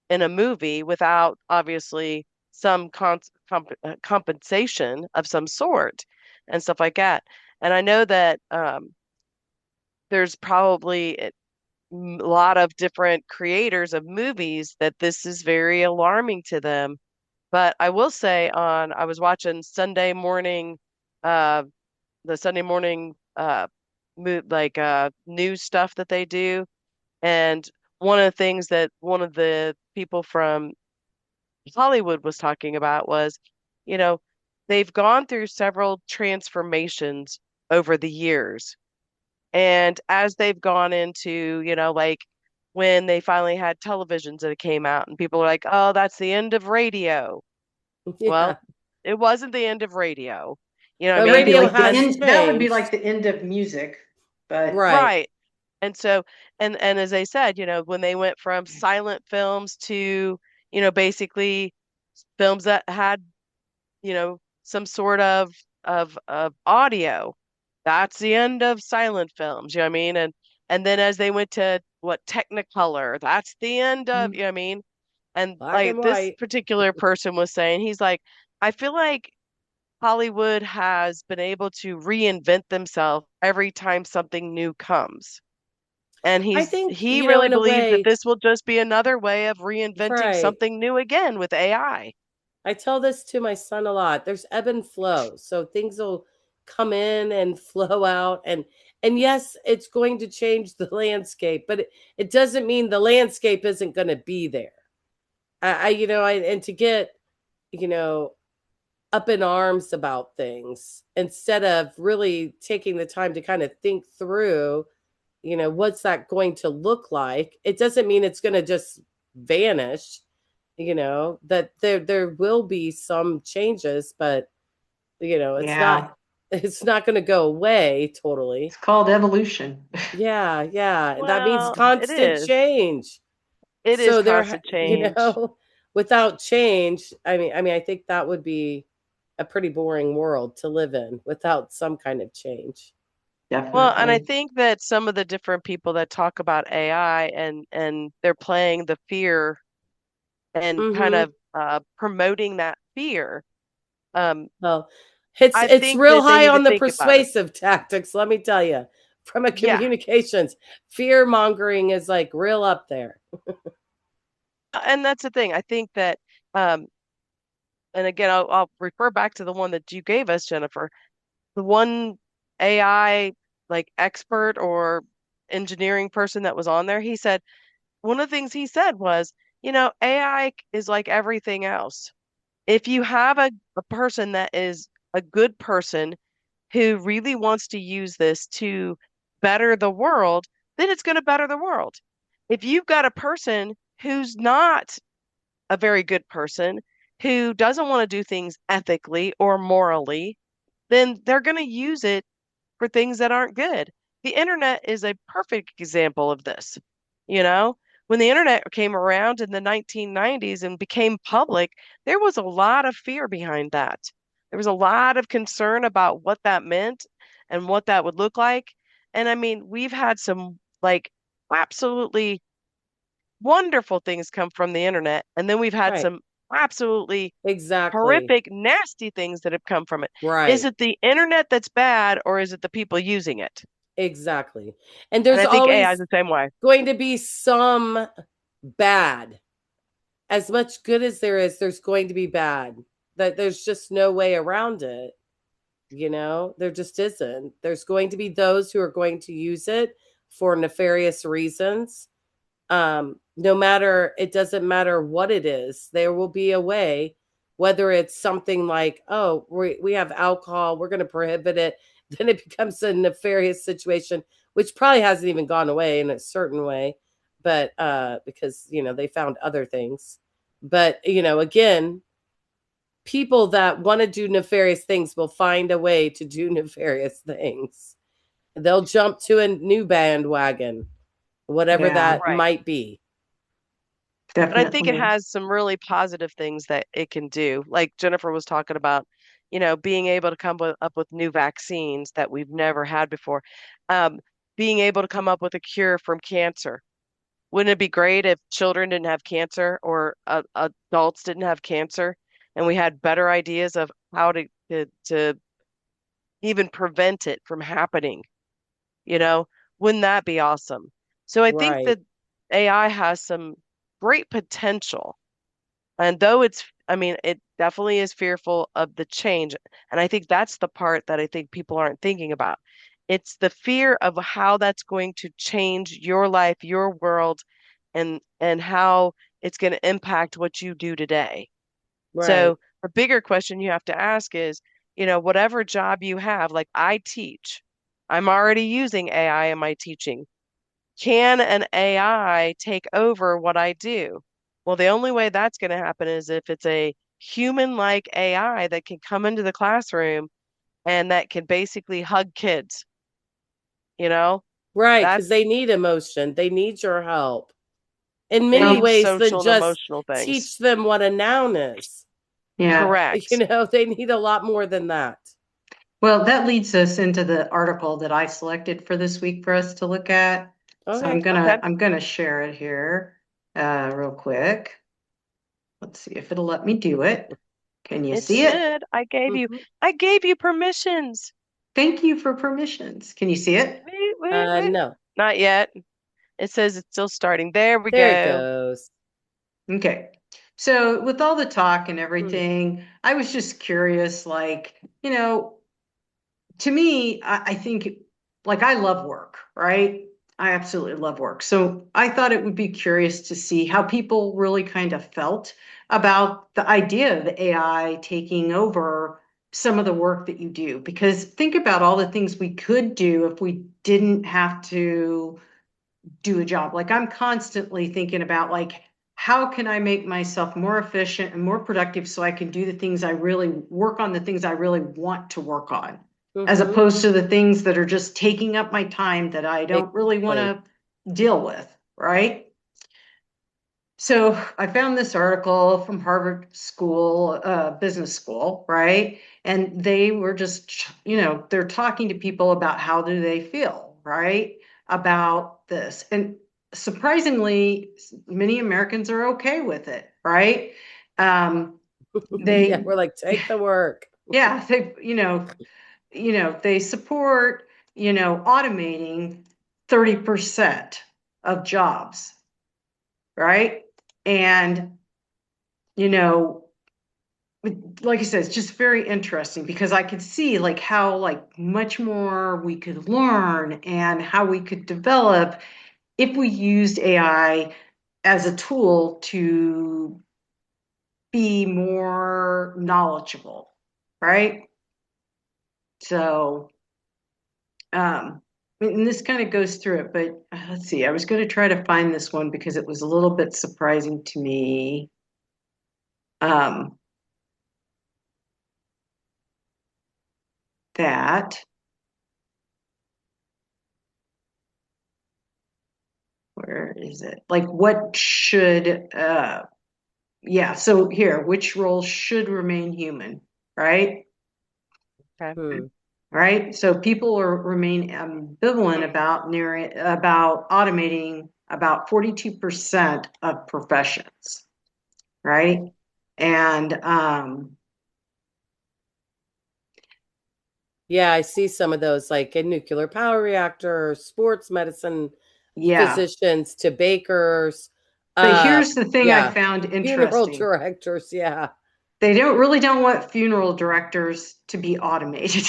in a movie without obviously some compensation of some sort and stuff like that. And I know that there's probably a lot of different creators of movies that this is very alarming to them. But I will say I was watching uh the Sunday morning news stuff that they do. And one of the things that one of the people from Hollywood was talking about was, you know, they've gone through several transformations over the years. And as they've gone into, like when they finally had televisions that came out and people are like, oh, that's the end of radio. Yeah. Well, it wasn't the end of radio. You know what I But That would mean? be radio like the has end, that would be like changed. the end of music, but Right. Right. And so, and as I said, when they went from silent films to, basically films that had, some sort of audio, that's the end of silent films, you know what I mean? And then as they went to what Technicolor, that's the end of, you know what I mean? And Black and like this white. particular person was saying, he's like, I feel like Hollywood has been able to reinvent themselves every time something new comes. And I he's think, he really in a believes that way, this will just be another way of reinventing right. something new again with AI. I tell this to my son a lot. There's ebb and flow. So things will come in and flow out. And yes, it's going to change the landscape, but it doesn't mean the landscape isn't going to be there. And to get, you know, up in arms about things instead of really taking the time to kind of think through, what's that going to look like? It doesn't mean it's going to just vanish, that there will be some changes, but it's not Yeah, it's not going to go away totally. it's called evolution. Yeah, yeah, and that means Well, it constant is. change. It is So constant change. without change, I mean, I think that would be a pretty boring world to live in without some kind of change. Well, and I Definitely. think that some of the different people that talk about AI and they're playing the fear and kind Mm-hmm. of promoting that fear. Um, Well, it's I it's think real that they high need to on the think about it. persuasive tactics, let me tell you. From a Yeah. communications, fear mongering is like real up there. And that's the thing. I think that, um, and again, I'll refer back to the one that you gave us, Jennifer. The one AI like expert or engineering person that was on there, he said one of the things he said was, AI is like everything else. If you have a person that is a good person who really wants to use this to better the world, then it's going to better the world. If you've got a person who's not a very good person, who doesn't want to do things ethically or morally, then they're going to use it for things that aren't good. The internet is a perfect example of this. You know, when the internet came around in the 1990s and became public, there was a lot of fear behind that. There was a lot of concern about what that meant and what that would look like. And I mean, we've had some like absolutely wonderful things come from the internet, and then we've had Right. some absolutely Exactly. horrific, nasty things that have come from it. Is Right. it the internet that's bad, or is it the people using it? Exactly. And And there's I think AI is always the same way. going to be some bad. As much good as there is, there's going to be bad. That there's just no way around it. There just isn't. There's going to be those who are going to use it for nefarious reasons. No matter, it doesn't matter what it is, there will be a way, whether it's something like, oh, we have alcohol, we're going to prohibit it, then it becomes a nefarious situation, which probably hasn't even gone away in a certain way, but because, they found other things. But, again, people that want to do nefarious things will find a way to do nefarious things. They'll jump to a new bandwagon, whatever Yeah, that Right. might be. But I think it definitely. has some really positive things that it can do. Like Jennifer was talking about, being able to up with new vaccines that we've never had before, um, being able to come up with a cure from cancer. Wouldn't it be great if children didn't have cancer or adults didn't have cancer, and we had better ideas of how to even prevent it from happening? You know, wouldn't that be awesome? So I think Right. that AI has some great potential. And though I mean, it definitely is fearful of the change. And I think that's the part that I think people aren't thinking about. It's the fear of how that's going to change your life, your world, and how it's going to impact what you do today. Right. So the bigger question you have to ask is, whatever job you have, like I teach, I'm already using AI in my teaching. Can an AI take over what I do? Well, the only way that's going to happen is if it's a human-like AI that can come into the classroom and that can basically hug kids, you know? Right. Because That's they need emotion. They need your help in they many Well, need ways than social and just emotional things. teach them what a noun is. yeah. Correct. They need a lot more than that. Well, that leads us into the article that I selected for this week for us to look at. So Okay. Okay. I'm gonna share it here real quick. Let's see if it'll let me do it. Can you It see it? should. Mhm. I gave you permissions. Thank you for permissions. Can you see it? Wait, wait, wait. No. Not yet. It says it's still starting. There we There it go. goes. Okay. So with all the talk and everything, I was just curious, like, to me, I think like I love work, right? I absolutely love work. So I thought it would be curious to see how people really kind of felt about the idea of AI taking over some of the work that you do. Because think about all the things we could do if we didn't have to do a job. Like I'm constantly thinking about like, how can I make myself more efficient and more productive so I can do the things I really work on, the things I really want to work on, as Mm-hmm. opposed to the things that are just taking up my time that I don't really want Exactly. to deal with, right? So I found this article from Harvard School, Business School, right? And they were just, they're talking to people about how do they feel, right? About this. And surprisingly, many Americans are okay with it, right? Um, Yeah, they, we're like, take the work. yeah, they support, automating 30% of jobs, right? And, you know, like I said, it's just very interesting because I could see like how like much more we could learn and how we could develop if we used AI as a tool to be more knowledgeable, right? So, and this kind of goes through it, but let's see, I was going to try to find this one because it was a little bit surprising to me. Um, that where is it? Like what should yeah, so here, which role should remain human, right? Okay. Hmm. Right? So people remain ambivalent about automating about 42% of professions, right? And Yeah, I see some of those like in nuclear power reactor, sports medicine yeah. physicians to bakers. But Uh here's the thing I yeah, found funeral interesting. directors, yeah. They don't want funeral directors to be automated.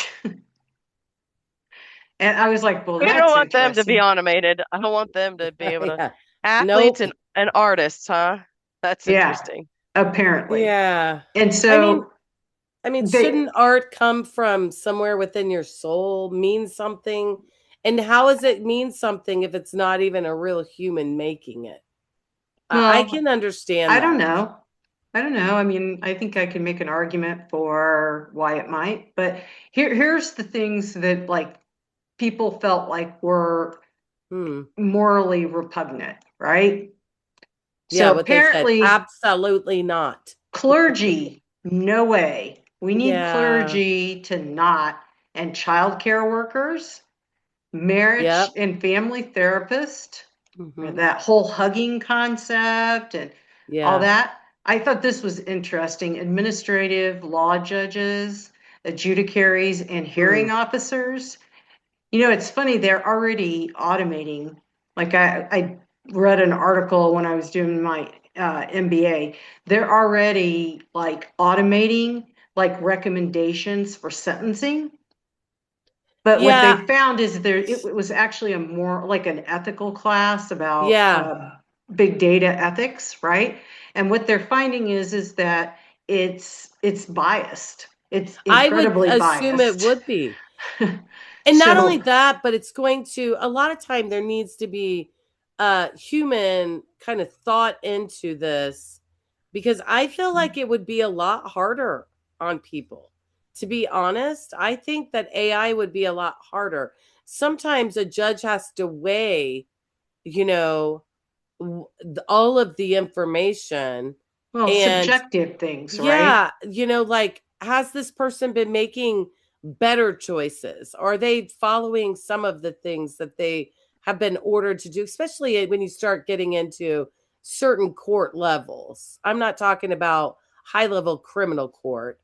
And I was like, well, We don't that's want them to be interesting. automated. I don't want them to be able to Yeah. athletes Nope. and artists, huh? That's Yeah, interesting. apparently. Yeah. And I mean, so they, shouldn't art come from somewhere within your soul, mean something? And how does it mean something if it's not even a real human making it? I well, can understand I don't that. know. I don't know. I mean, I think I can make an argument for why it might, but here's the things that like people felt like were Hmm. morally repugnant, right? Yeah, So what they said. apparently Absolutely not. clergy, no way. We need Yeah. clergy to not, and childcare workers, marriage Yep. and family therapist, Hmm. that whole hugging concept and all Yeah. that. I thought this was interesting. Administrative law judges, adjudicaries, and Hmm. hearing officers. It's funny, they're already automating. Like I read an article when I was doing my MBA. They're already like automating like recommendations for sentencing. But what Yeah. they found is it was actually a more like an ethical class about Yeah. big data ethics, right? And what they're finding is that it's biased. It's I would incredibly assume it biased. would be. And not only So that, but it's going to a lot of time there needs to be human kind of thought into this because I feel like it would be a lot harder on people. To be honest, I think that AI would be a lot harder. Sometimes a judge has to weigh, you know, all of the information well, and subjective things, right? yeah, like, has this person been making better choices? Are they following some of the things that they have been ordered to do, especially when you start getting into certain court levels? I'm not talking about high level criminal court.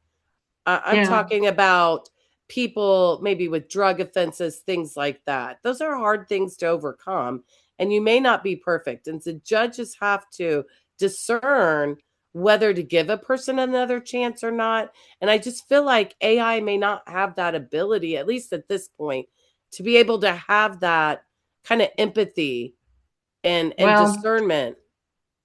I'm Yeah. talking about people maybe with drug offenses, things like that. Those are hard things to overcome, and you may not be perfect. And so judges have to discern whether to give a person another chance or not. And I just feel like AI may not have that ability, at least at this point, to be able to have that kind of empathy and Well, discernment.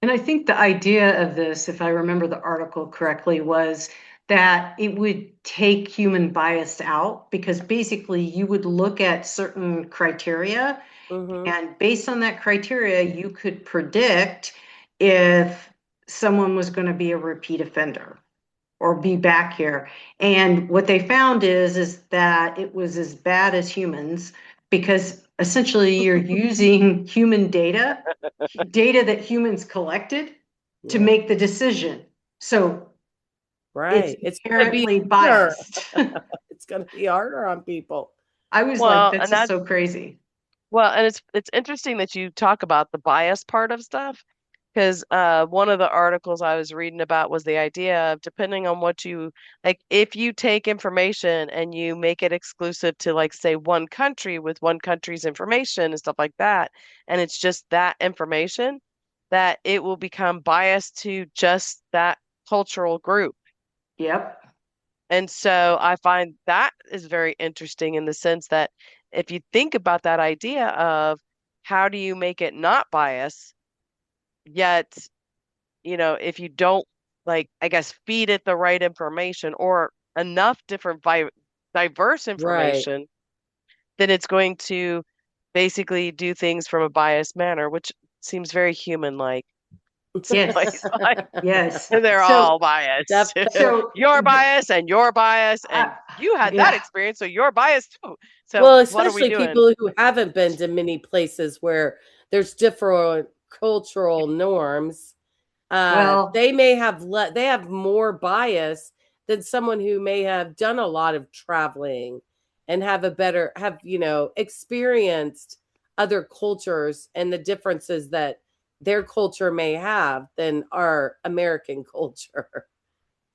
and I think the idea of this, if I remember the article correctly, was that it would take human bias out because basically you would look at certain criteria, Mm-hmm. and based on that criteria, you could predict if someone was going to be a repeat offender or be back here. And what they found is that it was as bad as humans because essentially you're using human data that humans collected to Yeah. make the decision. So it's Right. It's going to be inherently harder. biased. It's going to be harder on people. I was like, Well, that's and just that's so crazy. well, and it's interesting that you talk about the bias part of stuff because one of the articles I was reading about was the idea of depending on what you like, if you take information and you make it exclusive to like say one country with one country's information and stuff like that, and it's just that information, that it will become biased to just that cultural group. Yep. And so I find that is very interesting in the sense that if you think about that idea of how do you make it not bias, yet, if you don't like, I guess, feed it the right information or enough different diverse Right. information, then it's going to basically do things from a biased manner, which seems very human-like. Yes. Like, Yes. they're So, all biased. so, You're biased and you're biased uh, and you had that yeah. experience, so you're biased too. So Well, what are we especially doing? people who haven't been to many places where there's different cultural norms. Well, They may have they have more bias than someone who may have done a lot of traveling and have a better have experienced other cultures and the differences that their culture may have than our American culture.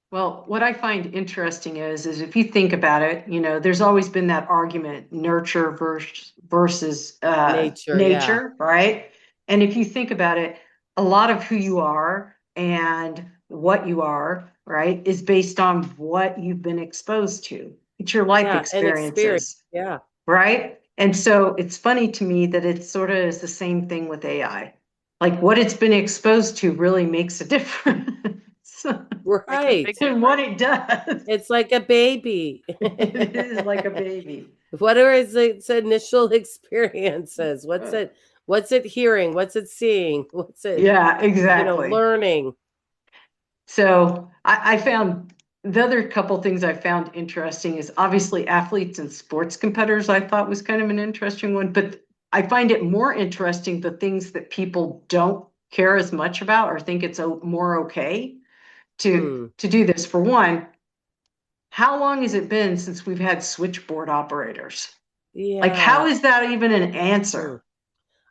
Well, what I find interesting is if you think about it, there's always been that argument, nurture versus Nature, yeah. nature, right? And if you think about it, a lot of who you are and what you are, right, is based on what you've been exposed to. It's your life Yeah, and experience. experiences, Yeah. right? And so it's funny to me that it sort of is the same thing with AI. Like what it's been exposed to really makes a difference. Makes a Right. big And what difference. it does. It's like a baby. It is like a baby. What are its initial experiences? What's it hearing? What's it seeing? What's it, Yeah, exactly. learning? So I found the other couple things I found interesting is obviously athletes and sports competitors I thought was kind of an interesting one, but I find it more interesting the things that people don't care as much about or think it's more okay Hmm. to do this. For one, how long has it been since we've had switchboard operators? Like, how Yeah. is that even an Hmm. answer?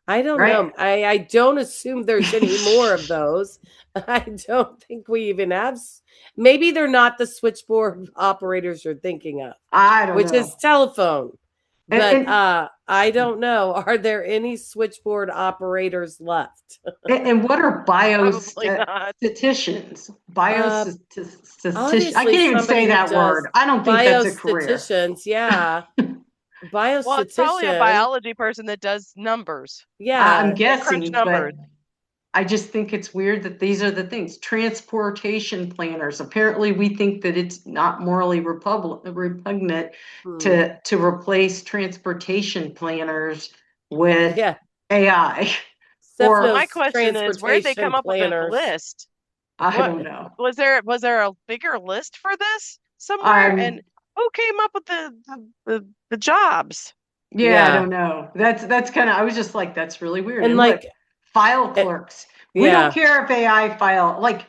I don't Right? know. I don't assume there's any more of those. I don't think we even have. Maybe they're not the switchboard operators you're thinking of, I don't which is know. telephone. But And, I don't know. Are there any switchboard operators left? and what are Probably not. biostatisticians? Uh, Biostatistician. I Obviously can't even somebody say who that word. does I don't think that's a career. biostatisticians. Yeah. Well, it's probably a Biostatician. biology person that does numbers. I'm Yeah. They crunch guessing, but numbers. I just think it's weird that these are the things. Transportation planners. Apparently, we think that it's not morally repugnant Hmm. to replace transportation planners with Yeah. AI. Steph Well, Or my knows question is, where'd they transportation come up with this planners. list? I What don't know. was there a bigger list for this somewhere? And I'm who came up with the jobs? Yeah, I Yeah. don't know. That's kind of I was just like, that's really weird. And And what like, file eh, clerks? We don't yeah, care if AI file like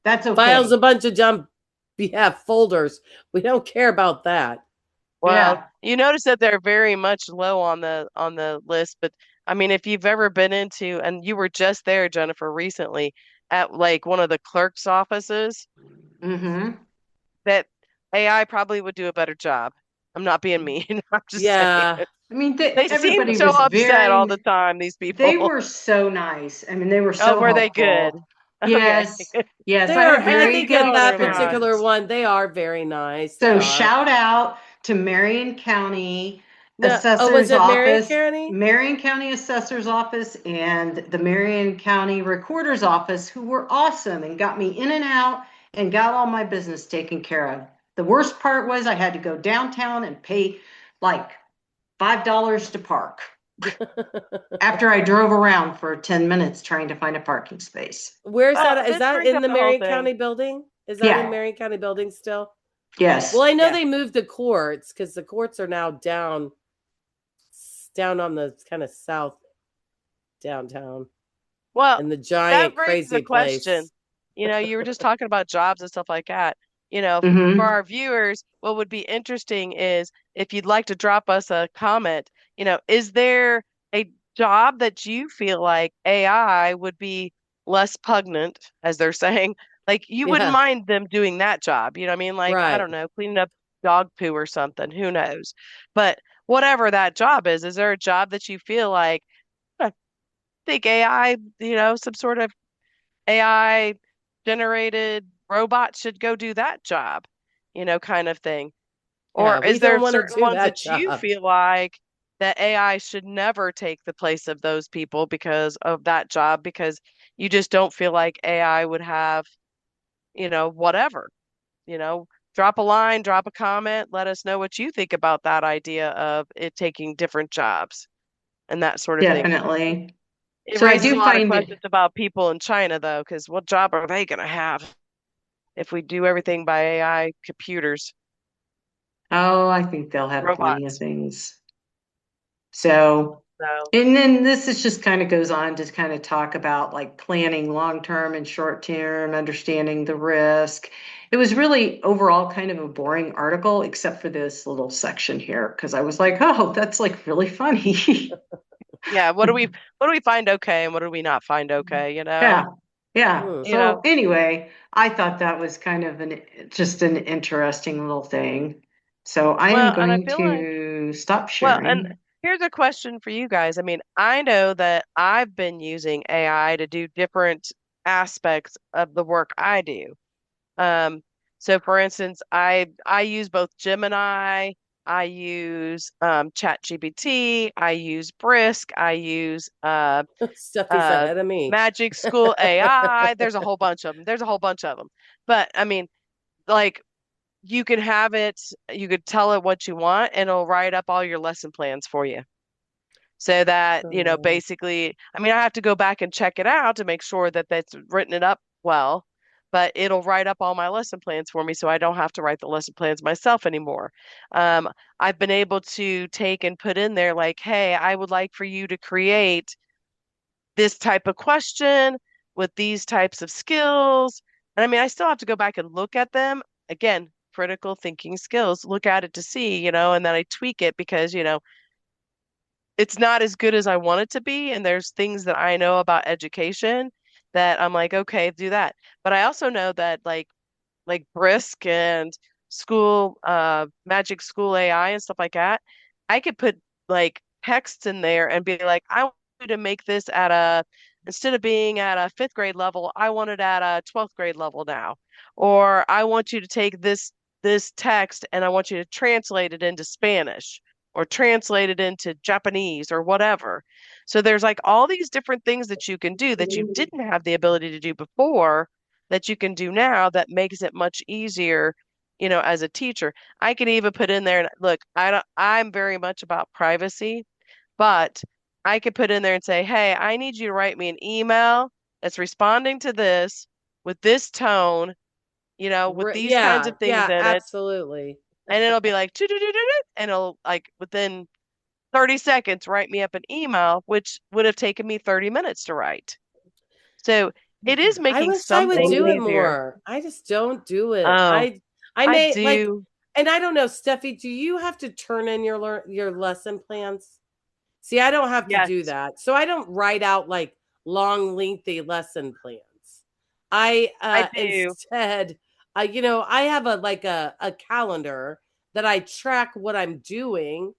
that's files okay. a bunch of jump, yeah, folders. We don't care about that. Well, Yeah. you notice that they're very much low on the list, but I mean, if you've ever been into, and you were just there, Jennifer, recently at like one of the clerk's offices, Mm-hmm. that AI probably would do a better job. I'm not being mean. I'm just saying. Yeah. I mean, They seem everybody so was upset all very the time, these they people. were so nice. I mean, they were Oh, so were they good? helpful. Yes. Yes, I They're, have I very think good at that experience. particular one, they are very nice. They So are. shout out to Marion County No, was Assessor's it Marion Office, County? Marion County Assessor's Office, and the Marion County Recorder's Office, who were awesome and got me in and out and got all my business taken care of. The worst part was I had to go downtown and pay like $5 to park after I drove around for 10 minutes trying to find a parking space. Where's Well, that? Is this that brings in up the the whole Marion thing. County building? Is that Yeah. in Marion County building still? Yes. Well, I know Yeah. they moved the courts because the courts are now down on the kind of south downtown. Well, in the that giant raises crazy a question. place. You were just talking about jobs and stuff like that. Mhm. For our viewers, what would be interesting is if you'd like to drop us a comment, is there a job that you feel like AI would be less pugnant, as they're saying? Like you wouldn't Yeah, mind them doing that job, you know what I mean? Like, I right. don't know, cleaning up dog poo or something, who knows? But whatever that job is there a job that you feel like, I think AI, some sort of AI generated robot should go do that job, kind of thing? Yeah, Or we is there don't want to certain do ones that that you job. feel like that AI should never take the place of those people because of that job, because you just don't feel like AI would have, whatever, you know, drop a line, drop a comment, let us know what you think about that idea of it taking different jobs and that sort of thing. Definitely. It So I raises a do lot of find it. questions about people in China, though, because what job are they going to have if we do everything by AI computers, Oh, I think they'll have plenty of robots? things. So, So, and then this is just kind of goes on to kind of talk about like planning long term and short term, understanding the risk. It was really overall kind of a boring article, except for this little section here, because I was like, oh, that's like really funny. yeah, what do we find okay and what do we not find okay, Yeah. Yeah. Hmm. So anyway, I thought that was kind of just an interesting little thing. So I am Well, and I going feel like, to stop and sharing. here's a question for you guys. I mean, I know that I've been using AI to do different aspects of the work I do. Um, so for instance, I use both Gemini, I use ChatGPT, I use Brisk, I use Steffi's uh ahead of me. Magic School AI. There's a whole bunch of them. There's a whole bunch of them. But I mean, like you can have it, you could tell it what you want, and it'll write up all your lesson plans for you. So that, Oh. basically, I mean, I have to go back and check it out to make sure that that's written it up well, but it'll write up all my lesson plans for me so I don't have to write the lesson plans myself anymore. Um, I've been able to take and put in there like, hey, I would like for you to create this type of question with these types of skills. And I mean, I still have to go back and look at them. Again, critical thinking skills, look at it to see, and then I tweak it because, it's not as good as I want it to be. And there's things that I know about education that I'm like, okay, do that. But I also know that like Brisk and school Magic School AI and stuff like that, I could put like text in there and be like, I want you to make this at a instead of being at a fifth grade level, I want it at a 12th grade level now. Or I want you to take this text and I want you to translate it into Spanish or translate it into Japanese or whatever. So there's like all these different things that you can do that you didn't have the ability to do before that you can do now that makes it much easier, as a teacher. I can even put in there and look, I'm very much about privacy, but I could put in there and say, "Hey, I need you to write me an email that's responding to this with this tone, with these kinds Yeah, of things yeah, in it." absolutely. And it'll be like, and it'll like within 30 seconds write me up an email, which would have taken me 30 minutes to write. So it is I making wish I some would things do it easier. more. I just don't do it. Oh, I I may like, do. and I don't know, Steffi, do you have to turn in your lesson plans? See, I don't have to do Yes, that. So I don't write out like long, lengthy lesson plans. I I do. instead, I have a calendar that I track what I'm doing,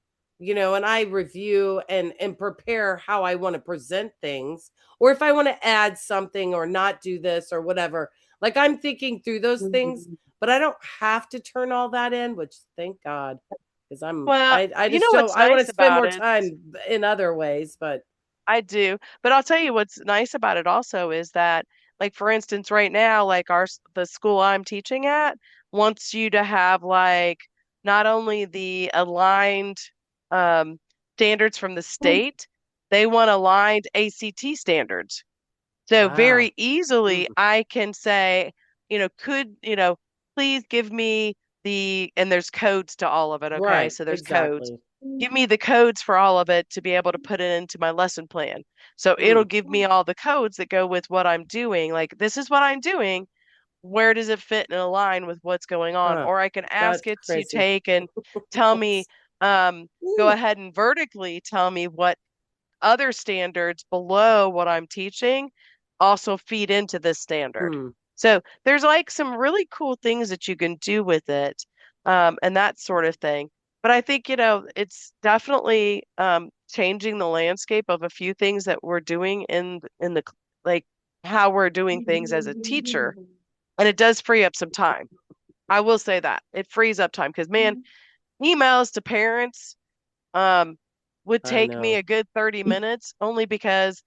and I review and prepare how I want to present things, or if I want to add something or not do this or whatever. Like I'm thinking through those things, but I don't have to turn all that in, which thank God, because Well, I you just know don't, what's I want to nice spend about more it? time in other ways, but I do. But I'll tell you what's nice about it also is that, like, for instance, right now, like the school I'm teaching at wants you to have like not only the aligned um, standards from the state, they want aligned ACT standards. So wow. very easily Mm, I can say, please give me and there's codes to all of it, okay? right, So there's codes. exactly. Give me the codes for all of it to be able to put it into my lesson plan. So it'll Mm, give me all the codes that go with what I'm doing. Like, this is what I'm doing. Where does it fit and align with what's going on? huh, Or I can ask that's it to crazy. take and tell me, go Ooh, ahead and vertically tell me what other standards below what I'm teaching also feed into this standard. hmm, So there's like some really cool things that you can do with it, and that sort of thing. But I think, it's definitely changing the landscape of a few things that we're doing in the like how we're doing things as a teacher, and it does free up some time. I will say that it frees up time because man, emails to parents um, would I take me know. a good 30 minutes only because,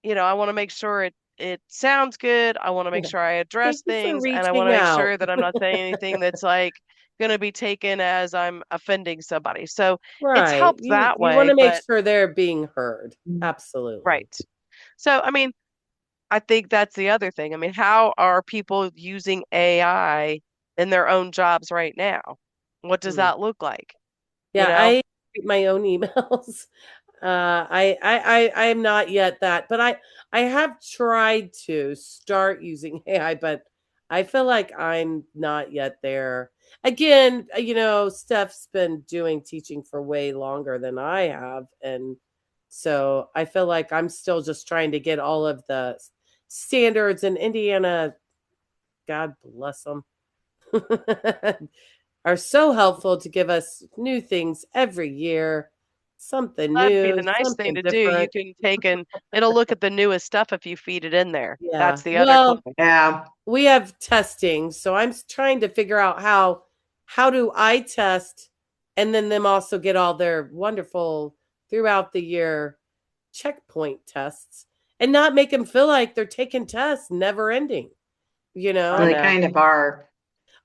I want to make sure it sounds good. I want to make sure I address Thank you for things and I want to reaching make out. sure that I'm not saying anything that's like going to be taken as I'm offending somebody. So it's Right. helped You that you want way, to make but sure they're being heard. Absolutely. right. So, I mean, I think that's the other thing. I mean, how are people using AI in their own jobs right now? What does Hmm. that look like? You Yeah, know? I write my own emails. I am not yet that, but I have tried to start using AI, but I feel like I'm not yet there. Again, Steph's been doing teaching for way longer than I have, and so I feel like I'm still just trying to get all of the standards in Indiana. God bless them. Are so helpful to give us new things every year, something That'd be the new, nice thing something to do. You different. can take and it'll look at the newest stuff if you feed it in there. Yeah. That's the other cool Well, thing. Yeah. we have testing, so I'm trying to figure out how do I test and then them also get all their wonderful throughout the year checkpoint tests and not make them feel like they're taking tests never ending, you I Well, know? they know. kind of are.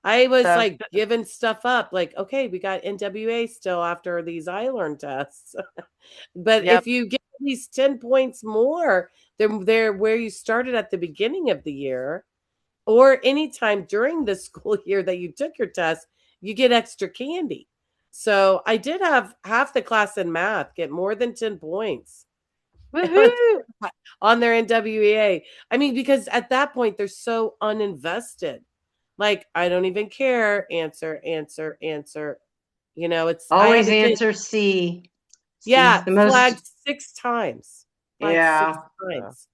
I was So, like giving stuff up, like, okay, we got NWA still after these iLearn tests. But yep. if you get at least 10 points more than there where you started at the beginning of the year, or anytime during the school year that you took your test, you get extra candy. So I did have half the class in math get more than 10 points Woohoo! on their NWEA. I mean, because at that point they're so uninvested. Like, I don't even care. Answer, answer, answer. I had Always to get, answer C. C's yeah, the most. flagged 6 times. Flagged six Yeah. times.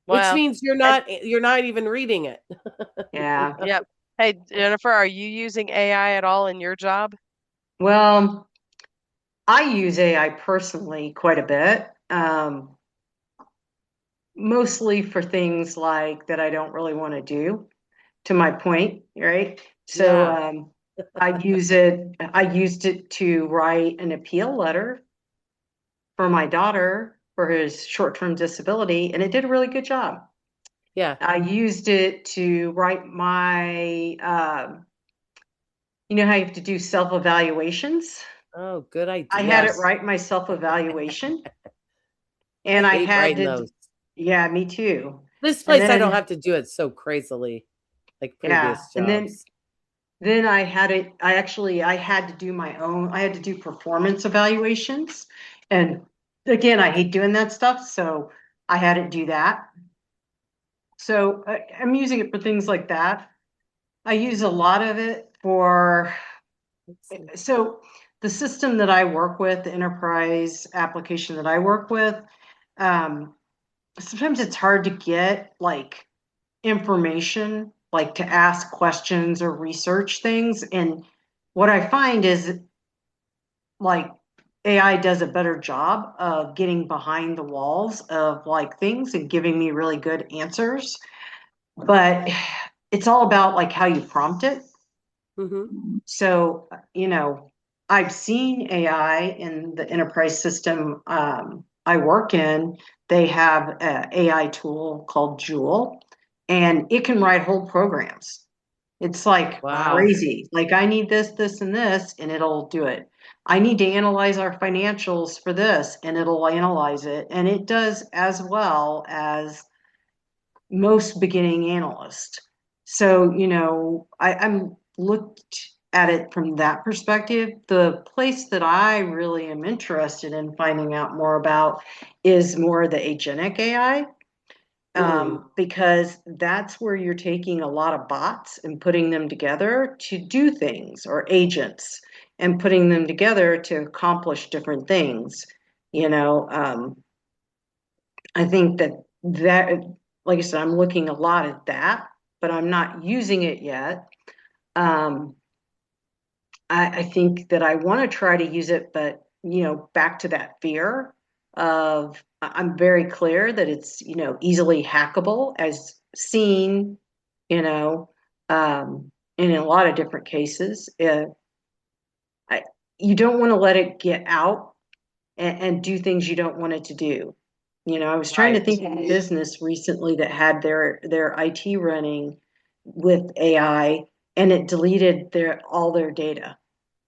Which Well, means and you're not even reading it. Yeah. yep. Hey, Jennifer, are you using AI at all in your job? Well, I use AI personally quite a bit, mostly for things like that I don't really want to do, to my point, right? So Yeah. I used it to write an appeal letter for my daughter for his short-term disability, and it did a really good job. Yeah. I used it to write my, you know how you have to do self-evaluations? Oh, good I had it idea. Yes. write my self-evaluation, I and I hate had writing to, those. yeah, me too. This And place, I don't then, have to do it so crazily like yeah, previous and jobs. then I had to do my own, I had to do performance evaluations. And again, I hate doing that stuff, so I had it do that. So I'm using it for things like that. I use a lot of it for, Let's see. so the system that I work with, the enterprise application that I work with, um, sometimes it's hard to get like information, like to ask questions or research things. And what I find is like AI does a better job of getting behind the walls of like things and giving me really good answers. But it's all about like how you prompt it. Mm-hmm. So, I've seen AI in the enterprise system I work in. They have an AI tool called Joule, and it can write whole programs. It's like Wow. crazy. Like, I need this, this, and this, and it'll do it. I need to analyze our financials for this, and it'll analyze it. And it does as well as most beginning analysts. So, I'm looked at it from that perspective. The place that I really am interested in finding out more about is more the agentic AI, Mm. because that's where you're taking a lot of bots and putting them together to do things, or agents, and putting them together to accomplish different things. You know, I think that, like I said, I'm looking a lot at that, but I'm not using it yet. Um, I think that I want to try to use it, but back to that fear of, I'm very clear that it's, easily hackable, as seen, you know, in a lot of different cases. I, you don't want to let it get out and do things you don't want it to do. I was trying to Right. think of a business recently that had their IT running with AI, and it deleted all their data.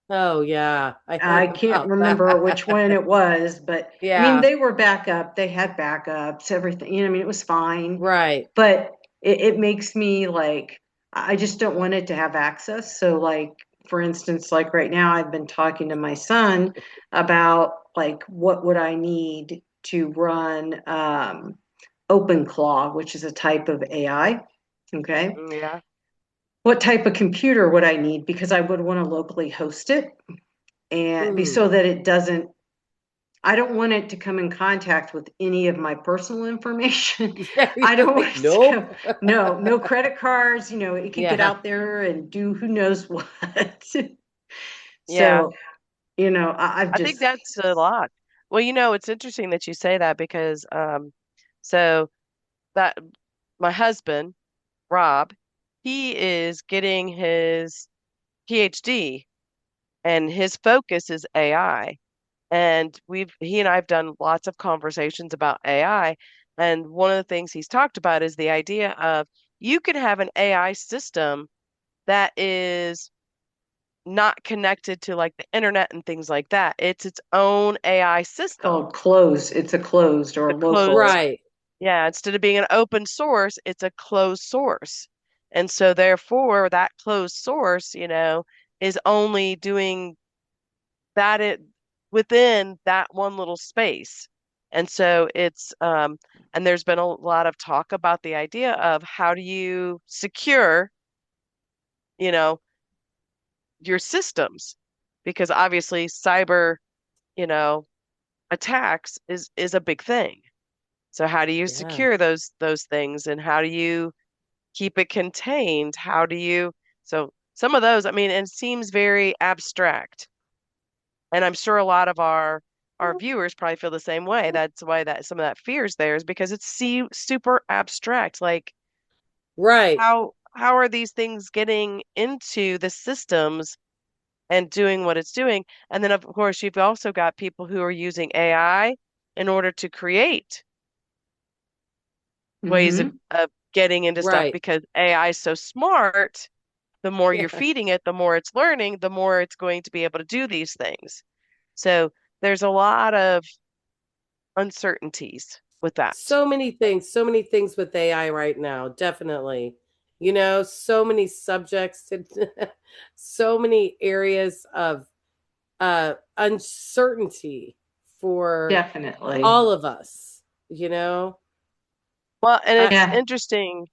Oh yeah, I I heard can't about remember which that. one it was, but I mean, Yeah. they were backup. They had backups, everything. I mean, it was fine, Right. but it makes me like, I just don't want it to have access. So, like, for instance, like right now, I've been talking to my son about like what would I need to run OpenClaw, which is a type of AI. Okay. Yeah. What type of computer would I need? Because I would want to locally host it, and be Mm. so that it doesn't, I don't want it to come in contact with any of my personal information. Yeah, I you're don't like, want it to nope. come, no credit cards, it could get Yeah. out there and do who knows what. Yeah. So, I've I think just, that's a lot. Well, it's interesting that you say that because so that my husband, Rob, he is getting his PhD and his focus is AI. And he and I have done lots of conversations about AI. And one of the things he's talked about is the idea of you could have an AI system that is not connected to like the internet and things like that. It's its own AI system. called closed. It's a closed or The a closed, local. Right. yeah, instead of being an open source, it's a closed source. And so therefore that closed source, is only doing that it within that one little space. And so and there's been a lot of talk about the idea of how do you secure, you know, your systems? Because obviously cyber, you know, attacks is a big thing. So how do you Yeah. secure those things and how do you keep it contained? How do you so some of those, I mean, it seems very abstract. And I'm sure a lot of our viewers probably feel the same way. That's why that some of that fear is there is because it's super abstract. Like Right. how are these things getting into the systems and doing what it's doing? And then of course you've also got people who are using AI in order to create ways Mm-hmm. of getting into stuff Right. because AI is so smart. The more you're Yeah. feeding it, the more it's learning, the more it's going to be able to do these things. So there's a lot of uncertainties with that. So many things with AI right now, definitely. So many subjects and so many areas of uncertainty for Definitely. all of us, you know? Well, and Uh, it's Yeah. interesting.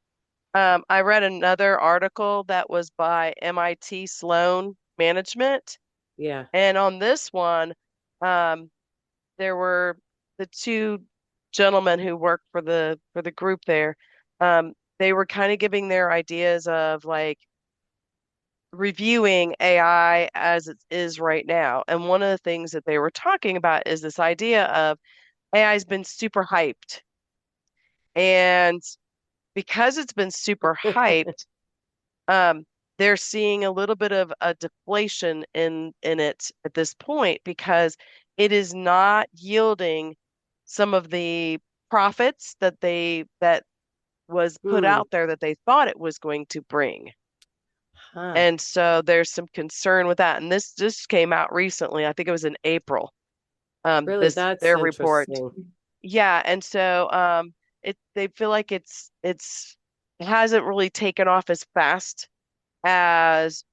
I read another article that was by MIT Sloan Management, yeah. and on this one, um, there were the two gentlemen who worked for the group there. They were kind of giving their ideas of like reviewing AI as it is right now. And one of the things that they were talking about is this idea of AI has been super hyped. And because it's been super hyped, um, they're seeing a little bit of a deflation in it at this point because it is not yielding some of the profits that was put Hmm. out there that they thought it was going to bring. Huh. And so there's some concern with that. And this just came out recently. I think it was in April. Really, This that's their report. interesting. Yeah, and so it they feel like it hasn't really taken off as fast as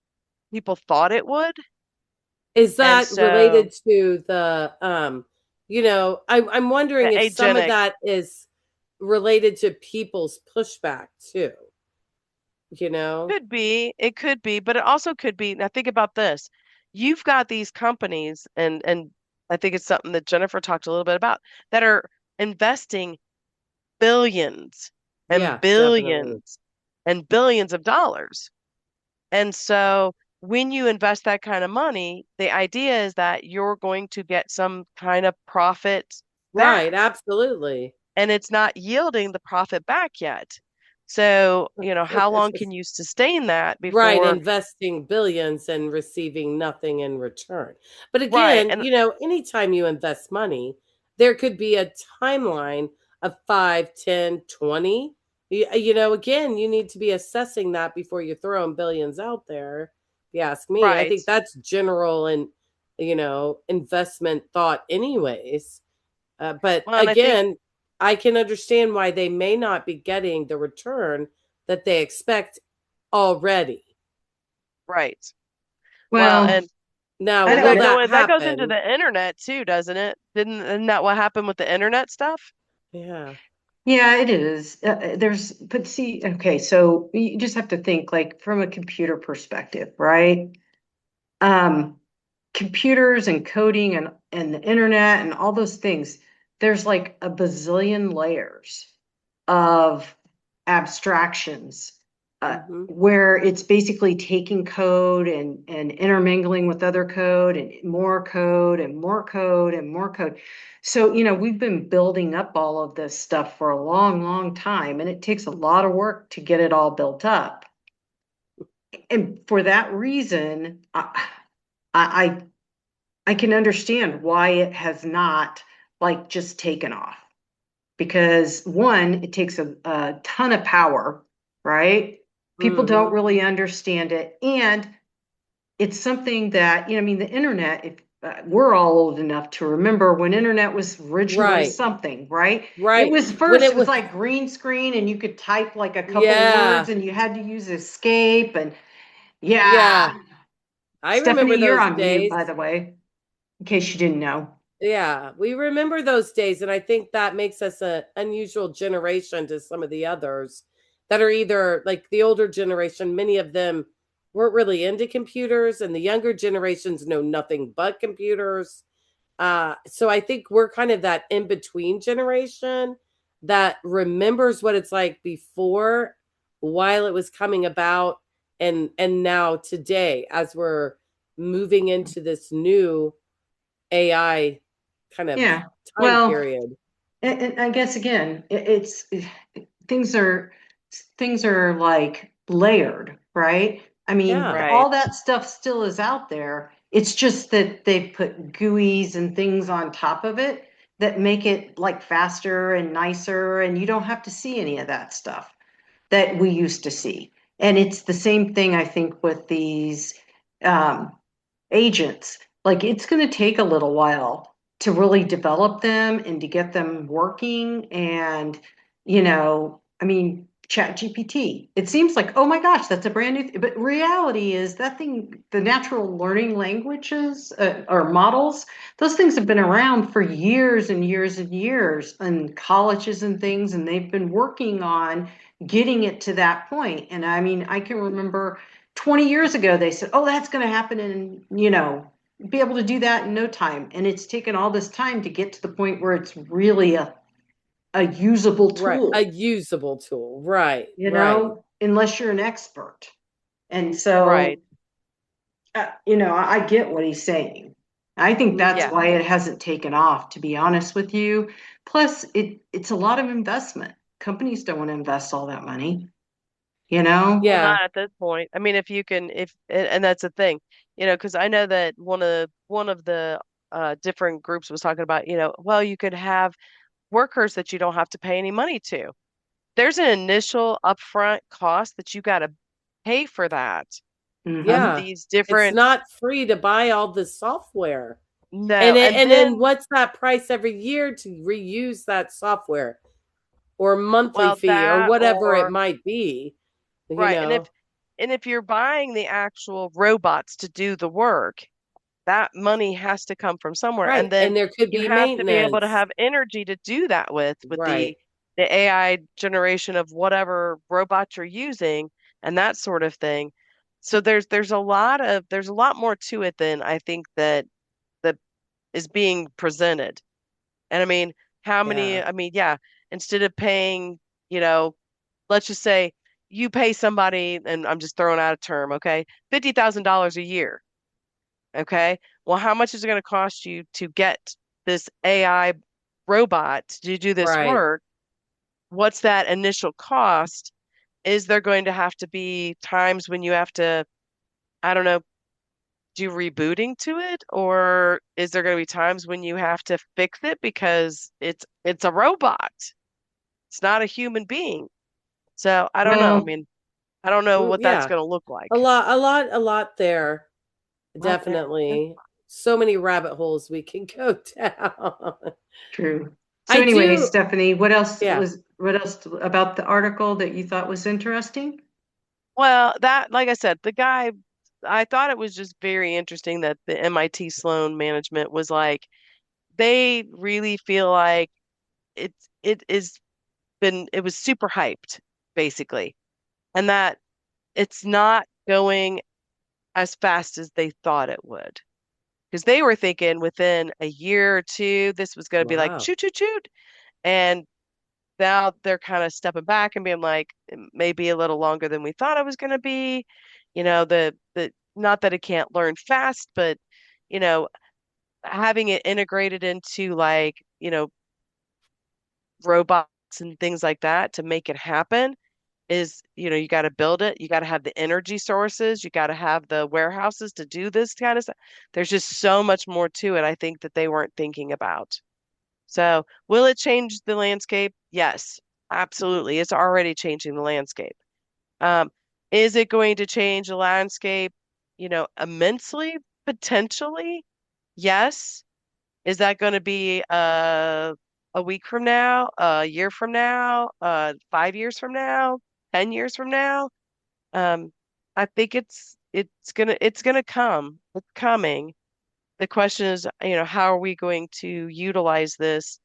people thought it would. Is And that so related to the I'm the wondering if some of agenic that is related to people's pushback too, you know? it could be, but it also could be. Now think about this. You've got these companies and I think it's something that Jennifer talked a little bit about that are investing billions and Yeah, definitely. billions and billions of dollars. And so when you invest that kind of money, the idea is that you're going to get some kind of profit Right, back. absolutely. And it's not yielding the profit back yet. So, how long can you sustain that Right, before? investing billions and receiving nothing in return. But Right. again, And anytime you invest money, there could be a timeline of 5, 10, 20. Again, you need to be assessing that before you're throwing billions out there. If you ask me, I right. think that's general and, investment thought, anyways. But Well, and I think, again, I can understand why they may not be getting the return that they expect already. right. Well, Well, and Now, I and will don't. that that goes into happen? the internet too, doesn't it? Isn't that what happened with the internet stuff? Yeah. Yeah, it is. But see, okay, so you just have to think like from a computer perspective, right? Um, Computers and coding and the internet and all those things, there's like a bazillion layers of abstractions, Hmm. where it's basically taking code and intermingling with other code and more code and more code and more code. So, we've been building up all of this stuff for a long, long time, and it takes a lot of work to get it all built up. And for that reason, I I can understand why it has not like just taken off, because one, it takes a ton of power, right? People don't Hmm. really understand it. And it's something that, I mean, the internet, if we're all old enough to remember when internet was originally Right. something, right? It Right. was When first, it it was was, like green screen and you could type like a couple words yeah. and you had to use escape. And Yeah. yeah, I remember Stephanie, you're those on mute, days. by the way, in case you didn't know. Yeah, we remember those days, and I think that makes us an unusual generation to some of the others that are either like the older generation, many of them weren't really into computers, and the younger generations know nothing but computers. So I think we're kind of that in between generation that remembers what it's like before, while it was coming about, and now today as we're moving into this new AI kind of Yeah. time Well, period. and I guess again, things are things are like layered, right? I mean, Yeah. Right. all that stuff still is out there. It's just that they've put GUIs and things on top of it that make it like faster and nicer, and you don't have to see any of that stuff that we used to see. And it's the same thing, I think, with these um, agents. Like it's going to take a little while to really develop them and to get them working. And, I mean, ChatGPT, it seems like, oh my gosh, that's a brand new, but reality is that thing, the natural learning languages or models, those things have been around for years and years and years in colleges and things, and they've been working on getting it to that point. And I mean, I can remember 20 years ago, they said, oh, that's going to happen and, be able to do that in no time. And it's taken all this time to get to the point where it's really a usable Right. A tool, usable tool. Right. Right. unless you're an expert. And so, Right. I get what he's saying. I think that's Yeah. why it hasn't taken off, to be honest with you. Plus, it's a lot of investment. Companies don't want to invest all that money, you know? Well, Yeah. not at this point. I mean, if you can, if and that's the thing, because I know that one of the different groups was talking about, well, you could have workers that you don't have to pay any money to. There's an initial upfront cost that you got to pay for that of Hmm. Yeah. these It's different not free to buy all the software. no, and And then then what's that price every year to reuse that software or monthly well fee or that whatever it or might be, you right, know? and if you're buying the actual robots to do the work, that money has to come from somewhere. And Right. then And there could you be have to be able to maintenance. have energy to do that with Right. the AI generation of whatever robot you're using and that sort of thing. So there's a lot more to it than I think that is being presented. And I mean, how many, Yeah. I mean, yeah, instead of paying, you know, let's just say you pay somebody, and I'm just throwing out a term, okay, $50,000 a year. Okay. Well, how much is it going to cost you to get this AI robot to do this Right. work? What's that initial cost? Is there going to have to be times when you have to, I don't know, do rebooting to it? Or is there going to be times when you have to fix it because it's a robot? It's not a human being. So I don't know. I Well, mean, I don't know what that's Yeah. going to look like. A lot there. Not there. Definitely. So many rabbit holes we can go down. true. So I anyway, do. Stephanie, Yeah. what else about the article that you thought was interesting? Well, that, like I said, the guy, I thought it was just very interesting that the MIT Sloan management was like, they really feel like it is it was super hyped, basically, and that it's not going as fast as they thought it would. Because they were thinking within a year or two, this was going to be like Wow. shoot, shoot, shoot. And now they're kind of stepping back and being like, "It may be a little longer than we thought it was going to be. The not that it can't learn fast, but you know, having it integrated into like, robots and things like that to make it happen is, you got to build it. You got to have the energy sources. You got to have the warehouses to do this kind of stuff. There's just so much more to it, I think, that they weren't thinking about. So, will it change the landscape? Yes, absolutely. It's already changing the landscape. Um, is it going to change the landscape, immensely? Potentially, yes. Is that going to be a week from now, a year from now, 5 years from now, 10 years from now? Um, I think it's gonna come. It's coming. The question is, how are we going to utilize this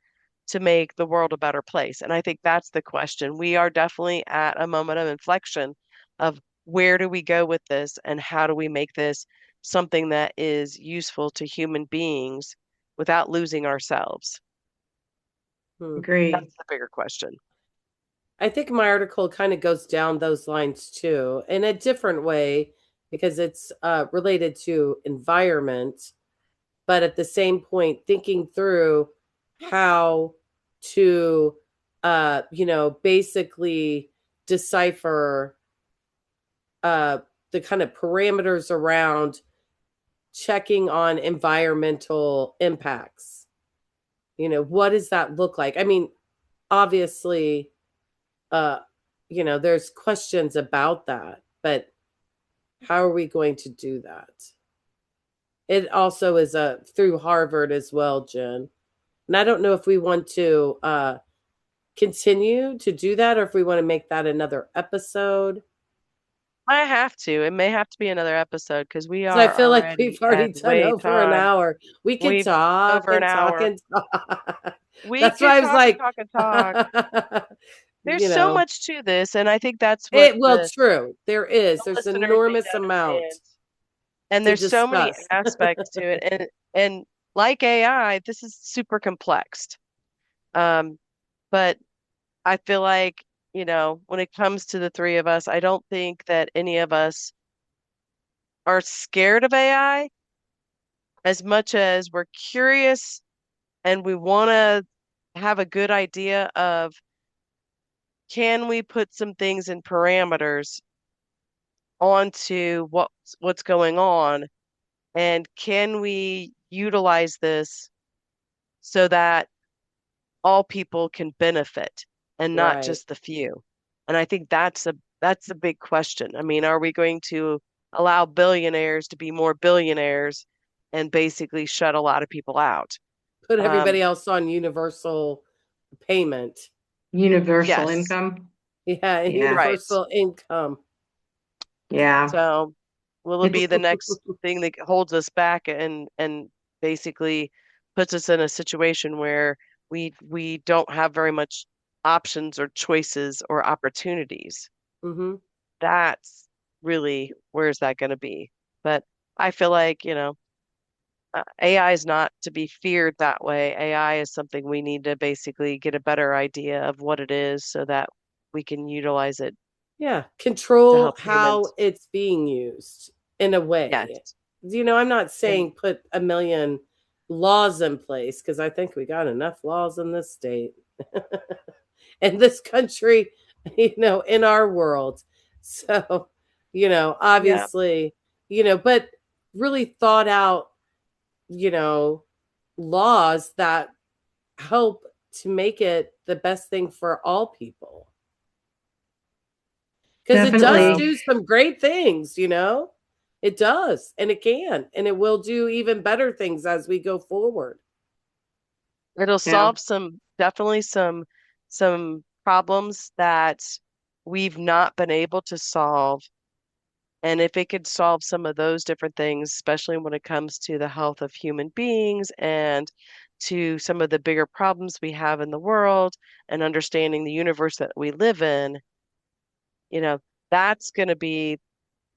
to make the world a better place? And I think that's the question. We are definitely at a moment of inflection of where do we go with this and how do we make this something that is useful to human beings without losing ourselves? Hmm. Agree. That's the bigger question. I think my article kind of goes down those lines too, in a different way because it's related to environment, but at the same point, thinking through how to, basically decipher uh, the kind of parameters around checking on environmental impacts. What does that look like? I mean, obviously, uh, there's questions about that, but how are we going to do that? It also is through Harvard as well, Jen. And I don't know if we want to continue to do that or if we want to make that another episode. I have to. It may have to be another episode because we Because I are feel like we've already already at done way over an time. hour. We could We've talk over an and talk hour. and talk. We That's could why I was talk and like, talk and talk. There's you so know, much to this, and I think that's what well, true. There is. the There's listeners need enormous to amount understand. And to there's so many discuss. aspects to it, and like AI, this is super complex. Um, but I feel like, when it comes to the three of us, I don't think that any of us are scared of AI as much as we're curious and we want to have a good idea of, can we put some things in parameters onto what's going on, and can we utilize this so that all people can benefit and not Right. just the few? And I think that's a big question. I mean, are we going to allow billionaires to be more billionaires and basically shut a lot of people out? Put everybody else on universal payment. Universal Yes, income. Yeah, Yeah. right. universal income. Yeah. So will it be It's the next thing that holds us back and basically puts us in a situation where we don't have very much options or choices or opportunities? Hmm. That's really, where's that going to be? But I feel like, AI is not to be feared that way. AI is something we need to basically get a better idea of what it is so that we can utilize it Yeah, to control help how humans. it's being used in a way. Yes. I'm not and saying put a million laws in place, because I think we got enough laws in this state, in this country, in our world. So, Yeah. obviously, but really thought out, you know, laws that help to make it the best thing for all people. Because it does definitely. Well, do some great things, it does, and it can, and it will do even better things as we go forward. it'll Yeah. solve definitely some problems that we've not been able to solve. And if it could solve some of those different things, especially when it comes to the health of human beings and to some of the bigger problems we have in the world and understanding the universe that we live in, you know, that's going to be,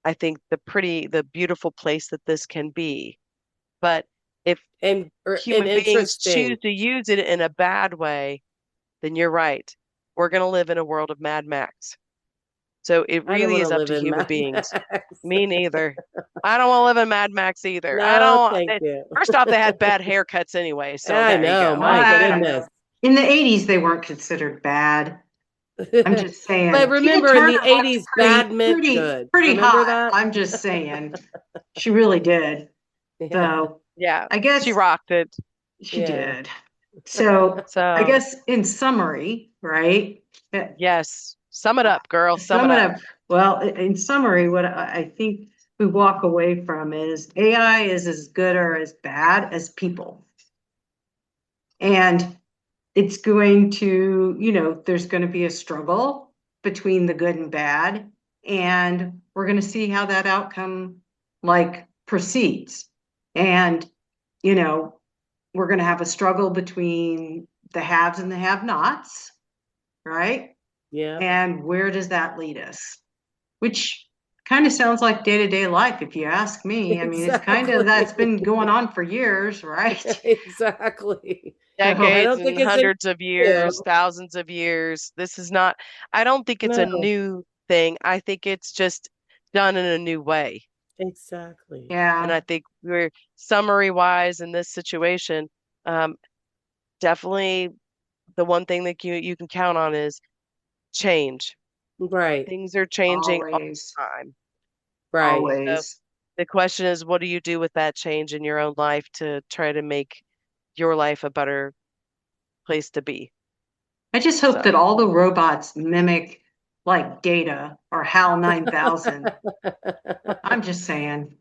I think, the beautiful place that this can be. But if And human beings choose interesting. to use it in a bad way, then you're right. We're going to live in a world of Mad Max. So it I don't really want to is up live to in human Mad beings. Max. Me neither. I don't want to live in Mad Max either. I No, don't. thank you. First off, they had bad haircuts anyway, so I there you know, go. my Uh, goodness. in the 80s, they weren't considered bad. I'm just But saying. Tina remember, in Turner the looked 80s, bad meant good. pretty Remember hot. that? I'm just saying. She really did. Yeah, So Yeah, I she guess rocked it. she yeah. did. So I So guess in summary, right? yes, sum it up, girl. Sum it Sum it up. up. Well, in summary, what I think we walk away from is AI is as good or as bad as people. And it's going to, there's going to be a struggle between the good and bad. And we're going to see how that outcome proceeds. And, you know, we're going to have a struggle between the haves and the have-nots, right? Yeah. And where does that lead us? Which kind of sounds like day-to-day life, if you ask me. I mean, it's kind of that's Exactly. been going on for years, right? Exactly. I So, Decades don't think and it's any hundreds of years, new. thousands of years. This is not, I don't think it's a No, new thing. I think it's just done in a new way. exactly. And yeah, I think we're summary wise in this situation, um, definitely the one thing that you can count on is change. Right, Things are changing all always, the time. right. So always. the question is, what do you do with that change in your own life to try to make your life a better place to be? I just hope that So, all the robots mimic like Data or HAL 9000. I'm just saying.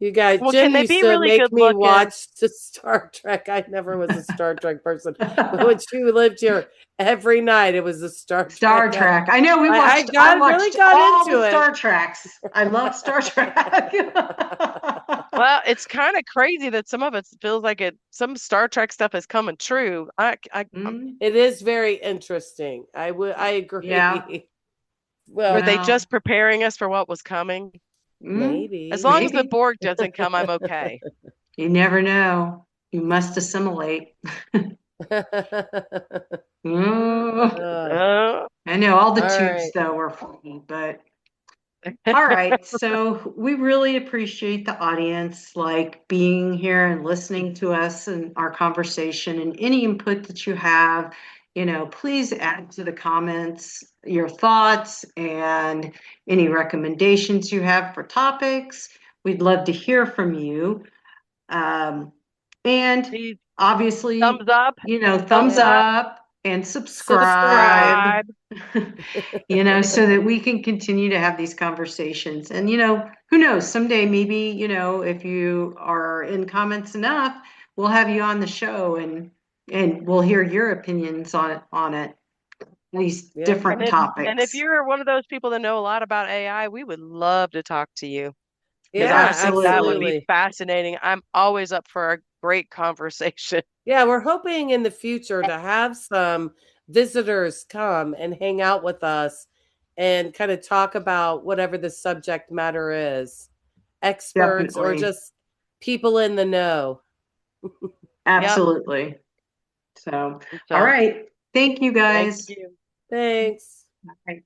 You guys, well, can Jen they used be to really make good me looking? watch the Star Trek. I never was a Star Trek person, but when she lived here every night, it was a Star Star Trek. Trek. I know I I got really watched got all the into it. Star Treks. I love Star Trek. Well, it's kind of crazy that some of it feels like some Star Trek stuff is coming true. Mm, It is very interesting. I yeah. agree. Were Well, they Well, just preparing us for what was coming? As long as the maybe. Borg doesn't come, I'm okay. You never know. You must assimilate. Oh, Uh, Uh, I know all the all tubes right. though were funny, but All right, so we really appreciate the audience like being here and listening to us and our conversation, and any input that you have, please add to the comments your thoughts and any recommendations you have for topics. We'd love to hear from you. And Please, obviously, thumbs up, thumbs Yeah. up and Subscribe. so that we can continue to have these conversations. And, who knows, someday maybe, if you are in comments enough, we'll have you on the show and we'll hear your opinions on it, these Yeah. different and topics. if you're one of those people that know a lot about AI, we would love to talk to you. Yeah, I think that would be absolutely. fascinating. I'm always up for a great conversation. Yeah, we're hoping in the future to have some visitors come and hang out with us and kind of talk about whatever the subject matter is, experts or Definitely. just people in the know. Absolutely. So, So, all right. Thank you, thank guys. you. Thanks. Bye.